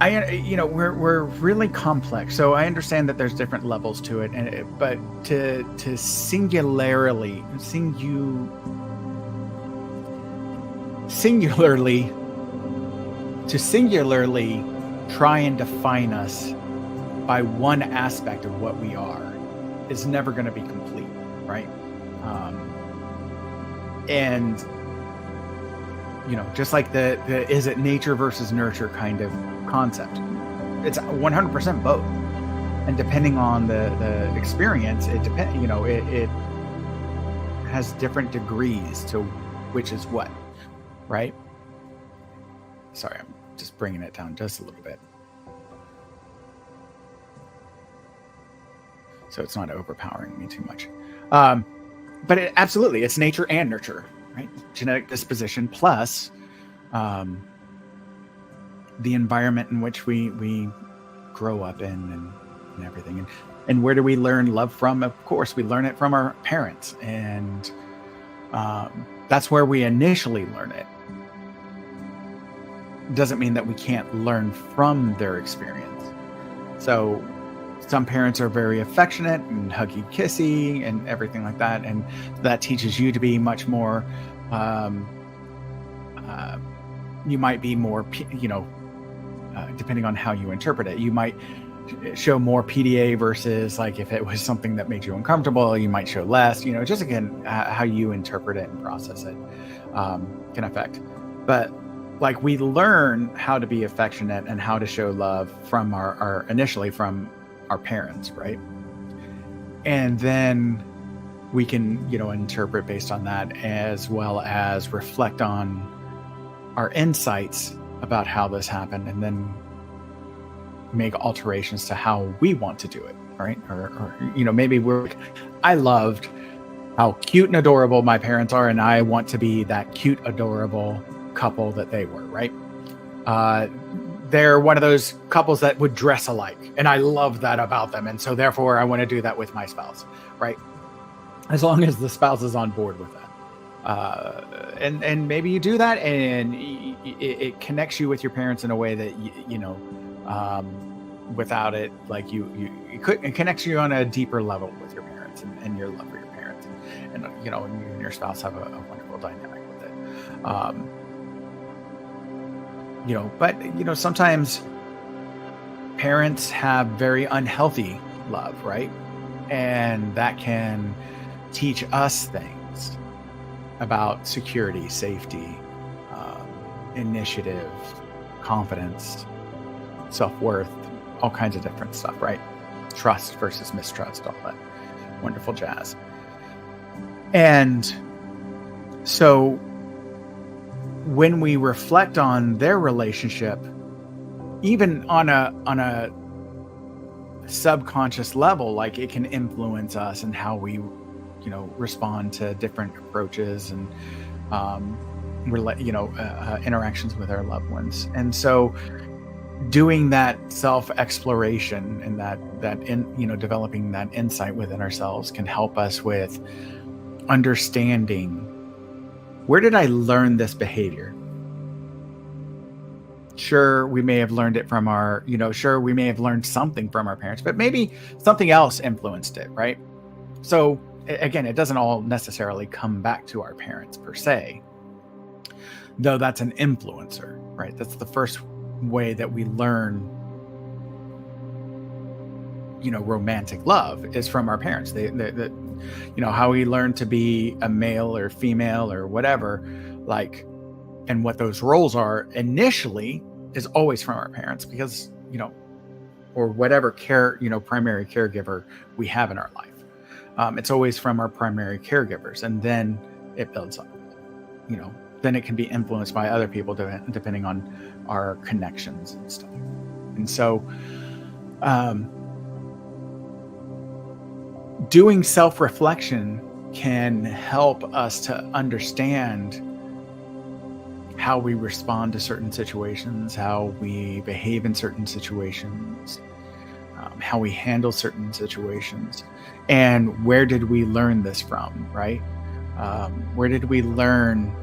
We're really complex, so I understand that there's different levels to it, but to singularly try and define us by one aspect of what we are is never going to be complete, right? And just like the is it nature versus nurture kind of concept, it's 100% both, and depending on the experience, it has different degrees to which is what, right? Sorry, I'm just bringing it down just a little bit so it's not overpowering me too much. But absolutely, it's nature and nurture, right? Genetic disposition plus the environment in which we grow up in, and everything. And where do we learn love from? Of course, we learn it from our parents, and that's where we initially learn it. Doesn't mean that we can't learn from their experience. So some parents are very affectionate and huggy kissy and everything like that, and that teaches you to be much more um, uh, you might be more depending on how you interpret it, you might show more PDA versus, like, if it was something that made you uncomfortable, you might show less. Just again, how you interpret it and process it can affect. But like, we learn how to be affectionate and how to show love from our initially from our parents, right? And then we can interpret based on that, as well as reflect on our insights about how this happened, and then make alterations to how we want to do it, right? Or maybe we're like, I loved how cute and adorable my parents are, and I want to be that cute, adorable couple that they were, right? They're one of those couples that would dress alike, and I love that about them, and so therefore I want to do that with my spouse, right? As long as the spouse is on board with that. And maybe you do that, and it connects you with your parents in a way that without it, like it connects you on a deeper level with your parents, and your love for your parents, and you and your spouse have a wonderful dynamic with it. But sometimes parents have very unhealthy love, right? And that can teach us things about security, safety, initiative, confidence, self-worth, all kinds of different stuff, right? Trust versus mistrust, all that wonderful jazz. And so when we reflect on their relationship, even on a subconscious level, like, it can influence us and how we respond to different approaches and interactions with our loved ones. And so doing that self-exploration and developing that insight within ourselves can help us with understanding, where did I learn this behavior? Sure, we may have learned it from we may have learned something from our parents, but maybe something else influenced it, right? So again, it doesn't all necessarily come back to our parents per se, though that's an influencer, right? That's the first way that we learn romantic love, is from our parents. They how we learn to be a male or female or whatever, like, and what those roles are initially is always from our parents, because or whatever primary caregiver we have in our life. It's always from our primary caregivers, and then it builds up. Then it can be influenced by other people depending on our connections and stuff. And so doing self-reflection can help us to understand how we respond to certain situations, how we behave in certain situations, how we handle certain situations, and where did we learn this from, right? Where did we learn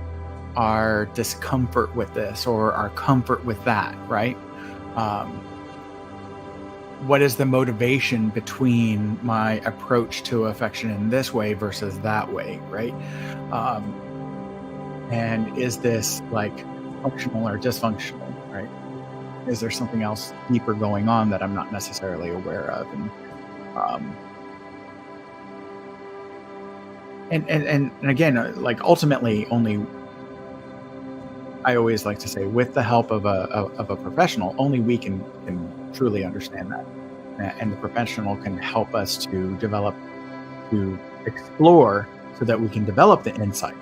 our discomfort with this, or our comfort with that, right? What is the motivation between my approach to affection in this way versus that way, right? And is this like functional or dysfunctional, right? Is there something else deeper going on that I'm not necessarily aware of? And again, like, ultimately, only, I always like to say, with the help of a professional, only we can truly understand that, and the professional can help us to explore, so that we can develop the insight.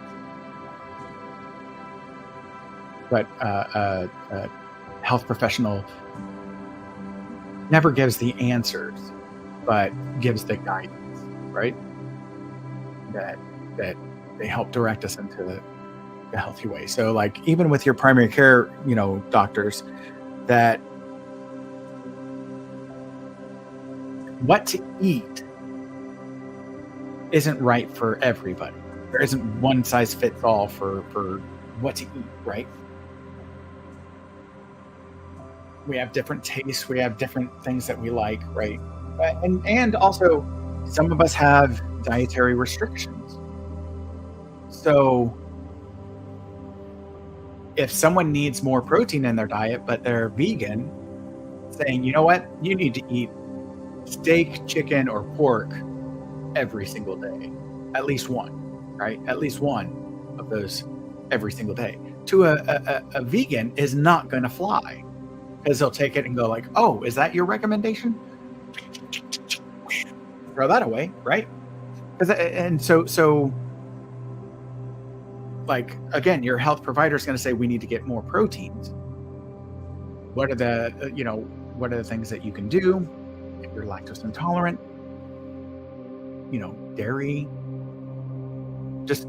But a health professional never gives the answers, but gives the guidance, right? That they help direct us into the healthy way. So, like, even with your primary care, doctors, that what to eat isn't right for everybody. There isn't one size fits all for what to eat, right? We have different tastes. We have different things that we like, right? And also, some of us have dietary restrictions. So if someone needs more protein in their diet, but they're vegan, saying, you know what, you need to eat steak, chicken, or pork every single day, at least one, right? At least one of those every single day. To a vegan is not going to fly, because they'll take it and go like, oh, is that your recommendation? Throw that away, right? And so like, again, your health provider is going to say we need to get more proteins. What are what are the things that you can do if you're lactose intolerant? Dairy, just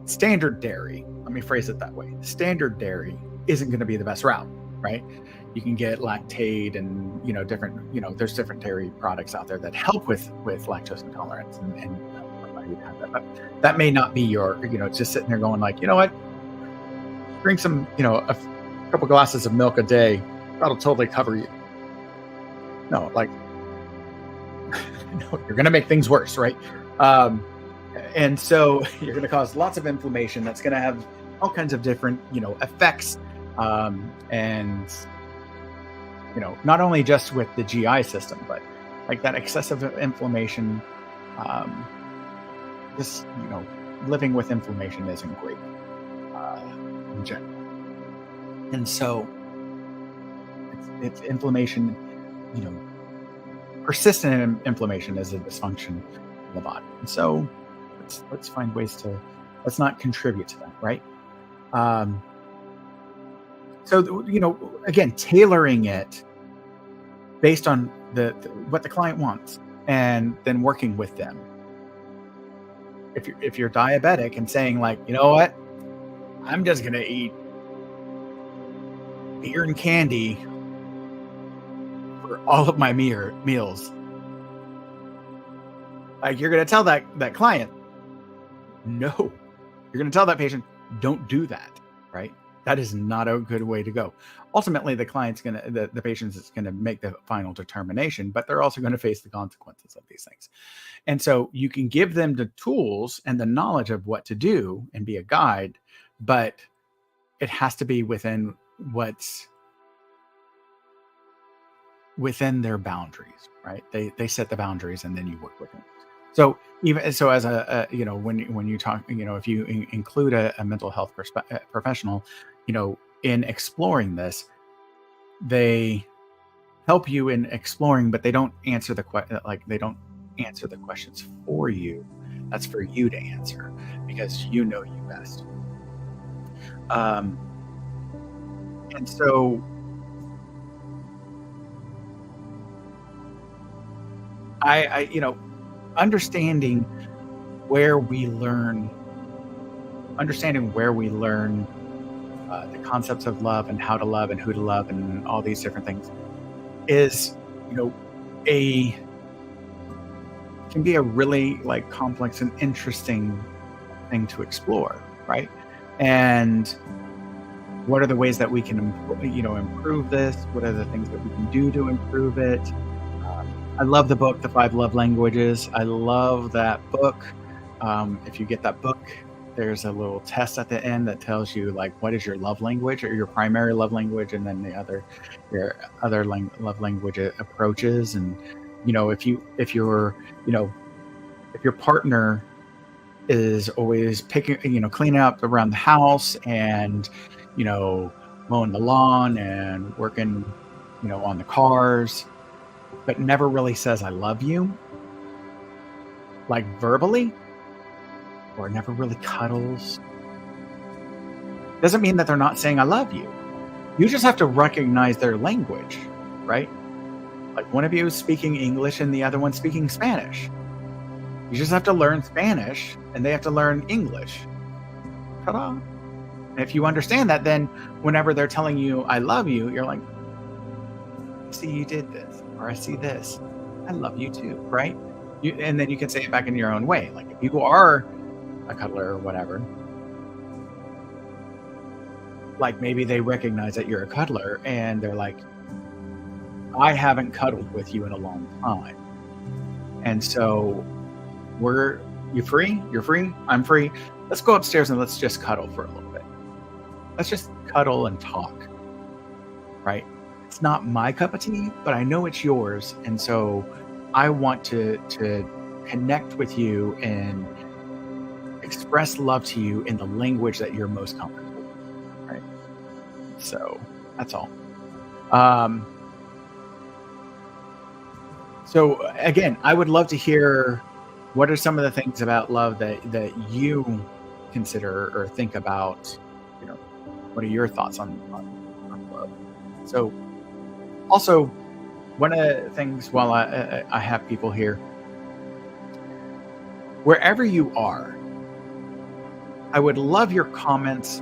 standard dairy. Let me phrase it that way. Standard dairy isn't going to be the best route, right? You can get Lactaid and different, there's different dairy products out there that help with lactose intolerance and you have that. But that may not be your, just sitting there going like, you know what, drink some, a couple glasses of milk a day, that'll totally cover you. No, like, no, you're going to make things worse, right? And so you're going to cause lots of inflammation. That's going to have all kinds of different, effects. And, not only just with the GI system, but like that excessive inflammation, living with inflammation isn't great in general. And so it's inflammation, persistent inflammation is a dysfunction in the body. And so let's find ways let's not contribute to that, right? So, again, tailoring it based on what the client wants, and then working with them. If you're diabetic and saying like, you know what, I'm just going to eat beer and candy for all of my meals. Like, you're going to tell that client, no. You're going to tell that patient, don't do that, right? That is not a good way to go. Ultimately, the patient is going to make the final determination, but they're also going to face the consequences of these things. And so you can give them the tools and the knowledge of what to do and be a guide, but it has to be within what's within their boundaries, right? They set the boundaries and then you work with them. So even so, as when you talk, if you include a mental health professional, in exploring this, they help you in exploring, but they don't answer they don't answer the questions for you. That's for you to answer, because you know you best. And so I understanding where we learn the concepts of love and how to love and who to love and all these different things is, can be a really like complex and interesting thing to explore, right? And what are the ways that we can, improve this? What are the things that we can do to improve it? I love the book, The 5 Love Languages. I love that book. If you get that book, there's a little test at the end that tells you like what is your love language, or your primary love language, and then your other love language approaches. And if your partner is always picking, cleaning up around the house and mowing the lawn and working on the cars, but never really says I love you, like verbally, or never really cuddles, doesn't mean that they're not saying I love you. You just have to recognize their language, right? Like one of you is speaking English and the other one's speaking Spanish. You just have to learn Spanish and they have to learn English. Ta-da. And if you understand that, then whenever they're telling you I love you, you're like, I see you did this, or I see this. I love you too, right? And then you can say it back in your own way. Like if you are a cuddler or whatever, like maybe they recognize that you're a cuddler and they're like, I haven't cuddled with you in a long time. And so you free? You're free? I'm free. Let's go upstairs and let's just cuddle for a little bit. Let's just cuddle and talk, right? It's not my cup of tea, but I know it's yours. And so I want to connect with you and express love to you in the language that you're most comfortable with, right? So that's all. So again, I would love to hear what are some of the things about love that you consider or think about. You know, what are your thoughts on love? So also, one of the things while I have people here, wherever you are, I would love your comments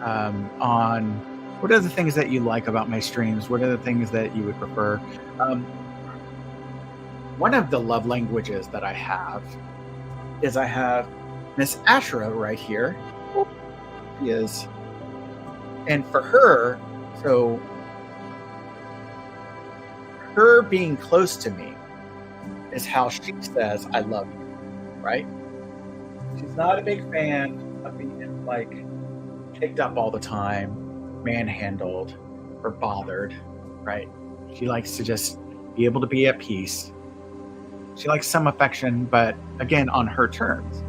on what are the things that you like about my streams. What are the things that you would prefer? One of the love languages that I have is I have Miss Ashra right here. She is, and for her, so her being close to me is how she says I love you, right? She's not a big fan of being like picked up all the time, manhandled, or bothered, right? She likes to just be able to be at peace. She likes some affection, but again, on her terms.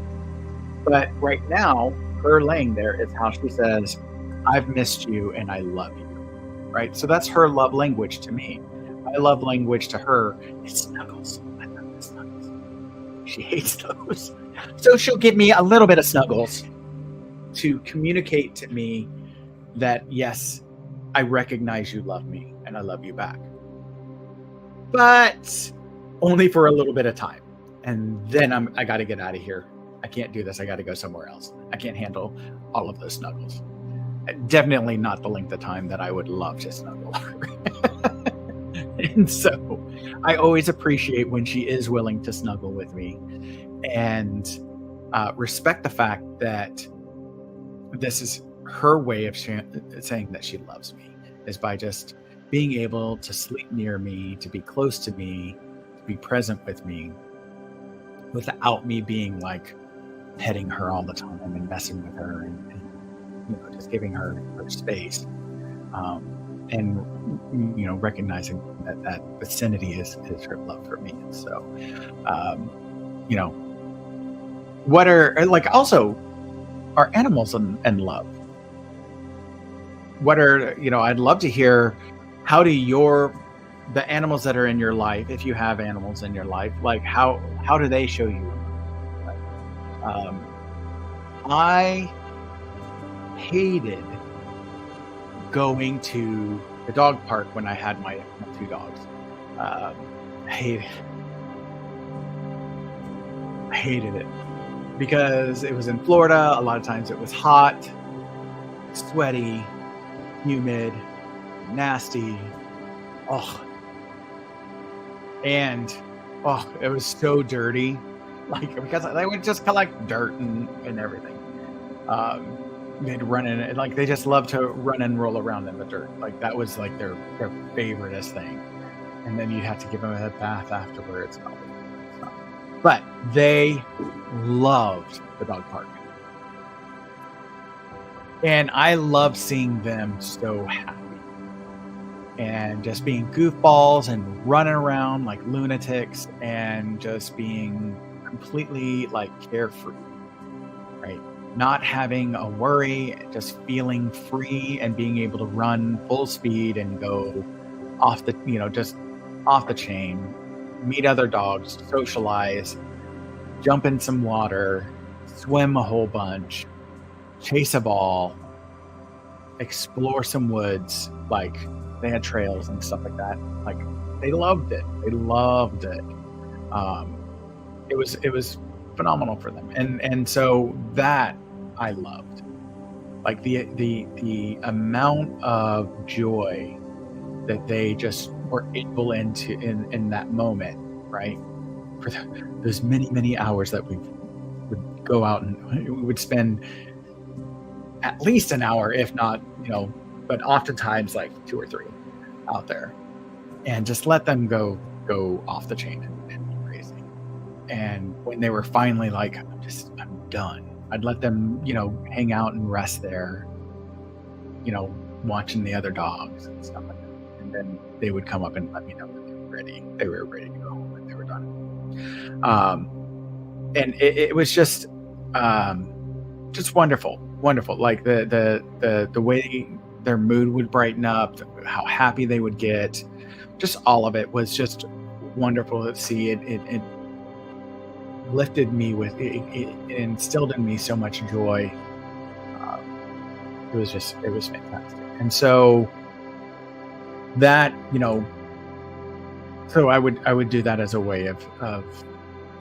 But right now, her laying there is how she says, I've missed you and I love you, right? So that's her love language to me. My love language to her is snuggles. I love the snuggles. She hates those. So she'll give me a little bit of snuggles to communicate to me that, yes, I recognize you love me and I love you back. But only for a little bit of time. And then I got to get out of here. I can't do this. I got to go somewhere else. I can't handle all of those snuggles. Definitely not the length of time that I would love to snuggle. And so I always appreciate when she is willing to snuggle with me and respect the fact that this is her way of saying that she loves me, is by just being able to sleep near me, to be close to me, to be present with me without me being like petting her all the time and messing with her and just giving her space. And recognizing that vicinity is her love for me. And so, what are like also are animals and love? What are I'd love to hear how do the animals that are in your life, if you have animals in your life, like how do they show you? I hated going to the dog park when I had my two dogs. I hated it because it was in Florida. A lot of times it was hot, sweaty, humid, nasty. And it was so dirty, like because they would just collect dirt and everything. They'd run in, like they just love to run and roll around in the dirt. Like that was like their favoriteest thing. And then you'd have to give them a bath afterwards. But they loved the dog park. And I loved seeing them so happy. And just being goofballs and running around like lunatics and just being completely like carefree, right? Not having a worry, just feeling free and being able to run full speed and go off the, just off the chain, meet other dogs, socialize, jump in some water, swim a whole bunch, chase a ball, explore some woods. Like they had trails and stuff like that. Like they loved it. They loved it. It was phenomenal for them. And so that I loved, like the amount of joy that they just were able in that moment, right? For those many hours that we would go out and we would spend at least an hour, if not, but oftentimes like 2 or 3 out there. and just let them go off the chain and be crazy. And when they were finally like, I'm done, I'd let them, hang out and rest there, watching the other dogs and stuff like that. And then they would come up and let me know that they were ready. They were ready to go home and they were done. And it was just wonderful, wonderful. Like the way their mood would brighten up, how happy they would get, just all of it was just wonderful to see. It lifted me it instilled in me so much joy. It was fantastic. And so that, so I would do that as a way of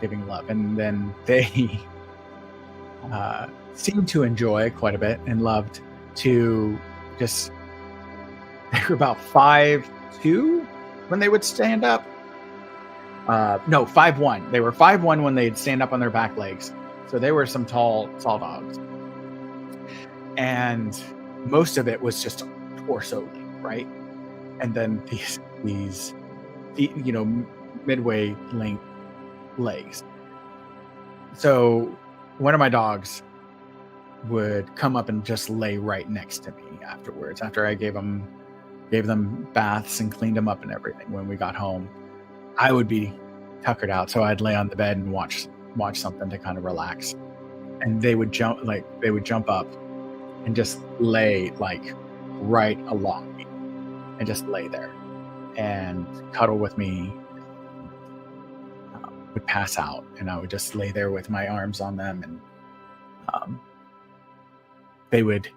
giving love. And then they seemed to enjoy quite a bit and loved to just, they were about 5'2" when they would stand up. No, 5'1". They were 5'1" when they'd stand up on their back legs. So they were some tall dogs. And most of it was just torso length, right? And then these midway length legs. So one of my dogs would come up and just lay right next to me afterwards, after I gave them baths and cleaned them up and everything. When we got home, I would be tuckered out, so I'd lay on the bed and watch something to kind of relax. And they would jump up and just lay like right along me and just lay there and cuddle with me. Would pass out, and I would just lay there with my arms on them, and they would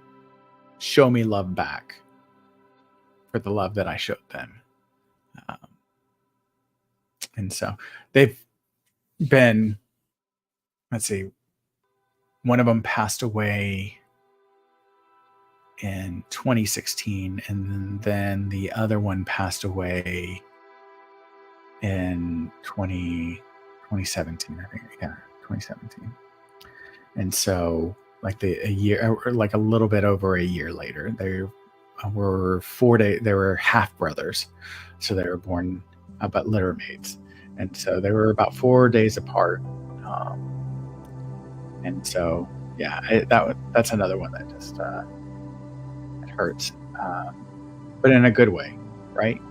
show me love back for the love that I showed them. And so they've been, let's see, one of them passed away in 2016, and then the other one passed away in 2017, I think. Yeah, 2017. And so like a year, or like a little bit over a year later, they were 4 days, they were half brothers. So they were born but littermates. And so they were about 4 days apart. And so, yeah, that's another one that just, it hurts, but in a good way, right?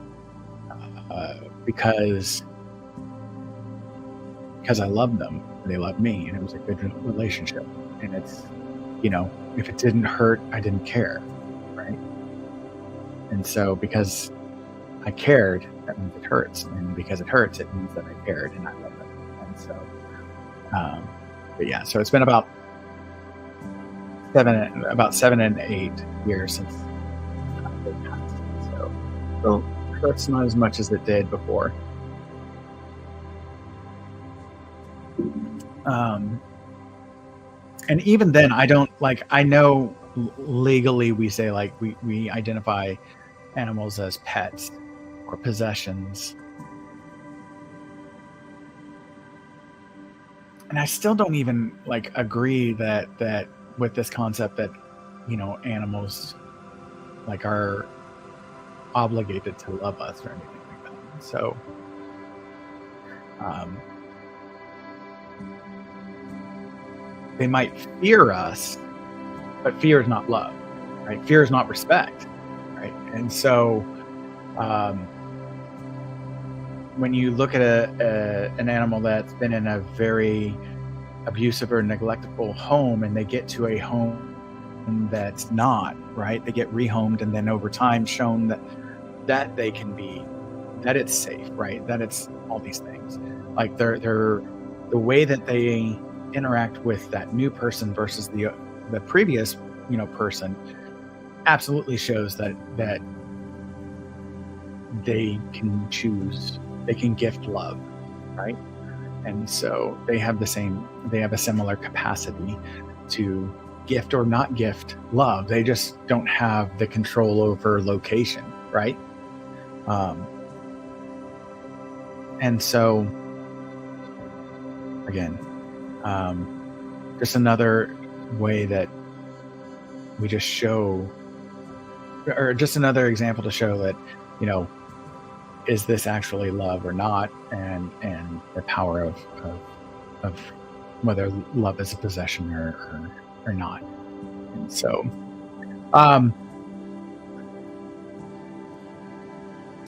Because I loved them, they loved me, and it was a good relationship. And it's, if it didn't hurt, I didn't care, right? And so because I cared, that means it hurts, and because it hurts, it means that I cared and I love them. And so, but yeah, so it's been about 7 and 8 years since they passed. So it hurts not as much as it did before. And even then, I don't I know legally we say we identify animals as pets or possessions. And I still don't even agree that with this concept that, animals are obligated to love us or anything like that. So, they might fear us, but fear is not love, right? Fear is not respect, right? And so, when you look at an animal that's been in a very abusive or neglectful home, and they get to a home that's not, right? They get rehomed, and then over time shown that they can be, that it's safe, right? That it's all these things. They're the way that they interact with that new person versus the previous person absolutely shows that they can choose, they can gift love, right? And so they have a similar capacity to gift or not gift love. They just don't have the control over location, right? And so again, just another way that we just show, or just another example to show that, is this actually love or not, and the power of whether love is a possession or not. And so, um,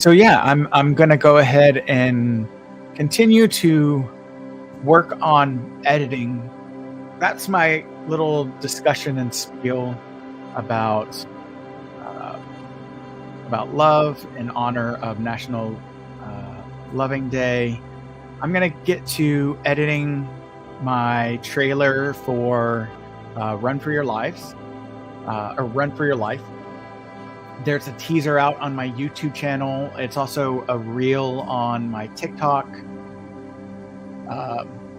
yeah, I'm gonna go ahead and continue to work on editing. That's my little discussion and spiel about uh, love in honor of National Loving Day. I'm gonna get to editing my trailer for Run for Your Lives, or Run for Your Life. There's a teaser out on my YouTube channel. It's also a reel on my TikTok,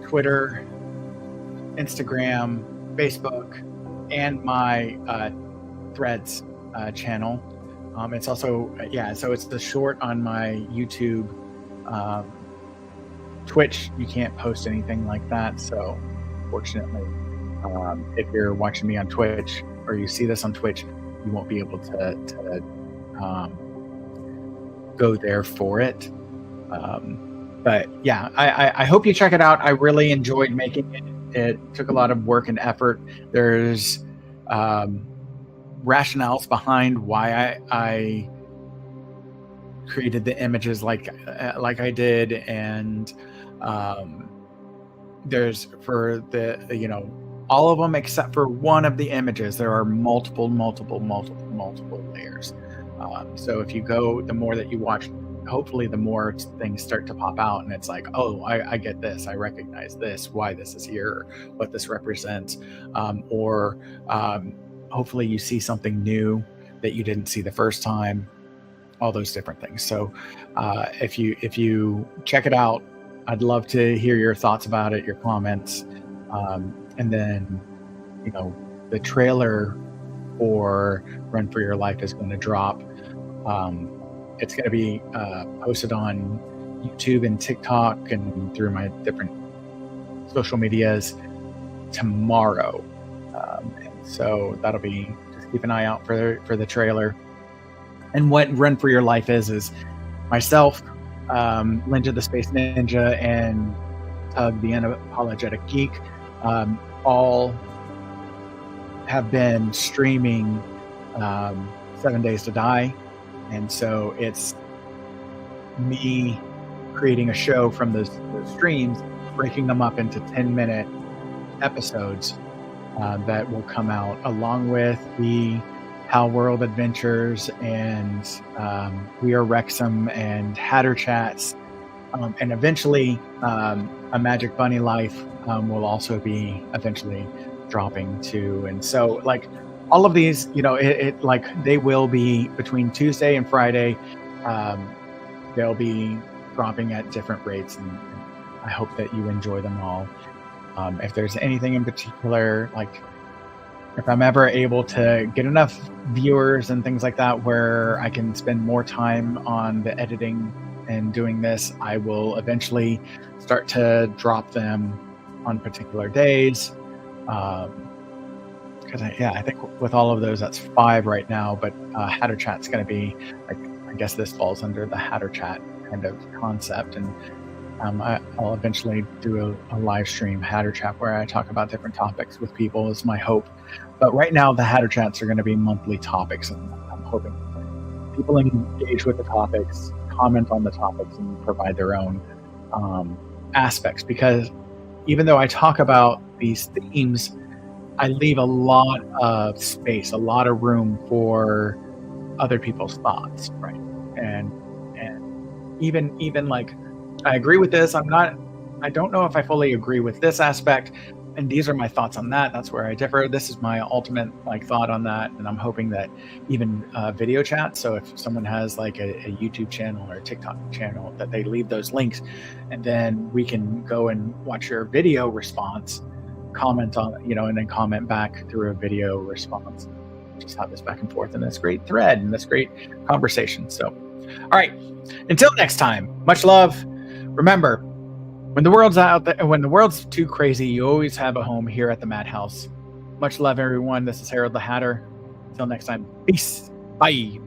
Twitter, Instagram, Facebook, and my Threads channel. It's also, so it's the short on my YouTube. Twitch, you can't post anything like that. So fortunately, if you're watching me on Twitch or you see this on Twitch, you won't be able to go there for it. But yeah, I hope you check it out. I really enjoyed making it. It took a lot of work and effort. There's rationales behind why I created the images like I did, and there's for the all of them except for one of the images, there are multiple layers. So if you go, the more that you watch, hopefully the more things start to pop out, and it's like, oh, I get this, I recognize this, why this is here, what this represents, or hopefully you see something new that you didn't see the first time, all those different things. So if you check it out, I'd love to hear your thoughts about it, your comments, and then the trailer for Run for Your Life is going to drop. It's going to be posted on YouTube and TikTok and through my different social medias tomorrow. And so that'll be, just keep an eye out for the trailer. And what Run for Your Life is myself, Linja the Space Ninja, and Tug the Unapologetic Geek, all have been streaming 7 Days to Die. And so it's me creating a show from those streams, breaking them up into 10-minute episodes that will come out, along with the How World Adventures and We Are Wrexham and Hatter Chats. And eventually A Magic Bunny Life will also be eventually dropping too. And so all of these, they will be between Tuesday and Friday. They'll be dropping at different rates, and I hope that you enjoy them all. If there's anything in particular, if I'm ever able to get enough viewers and things like that where I can spend more time on the editing and doing this, I will eventually start to drop them on particular days. Because I think with all of those, that's 5 right now, but Hatter Chat's going to be, I guess this falls under the Hatter Chat kind of concept, and I'll eventually do a live stream Hatter Chat where I talk about different topics with people, is my hope. But right now, the Hatter Chats are going to be monthly topics, and I'm hoping people engage with the topics, comment on the topics, and provide their own aspects. Because even though I talk about these themes, I leave a lot of space, a lot of room for other people's thoughts, right? And even I agree with this. I don't know if I fully agree with this aspect, and these are my thoughts on that. That's where I differ. This is my ultimate thought on that, and I'm hoping that even video chat. So if someone has a YouTube channel or a TikTok channel, that they leave those links, and then we can go and watch your video response, comment on and then comment back through a video response. Just have this back and forth in this great thread and this great conversation. So, all right, until next time, much love. Remember, when the world's too crazy, you always have a home here at the Madhouse. Much love, everyone. This is Harold the Hatter. Until next time, peace. Bye.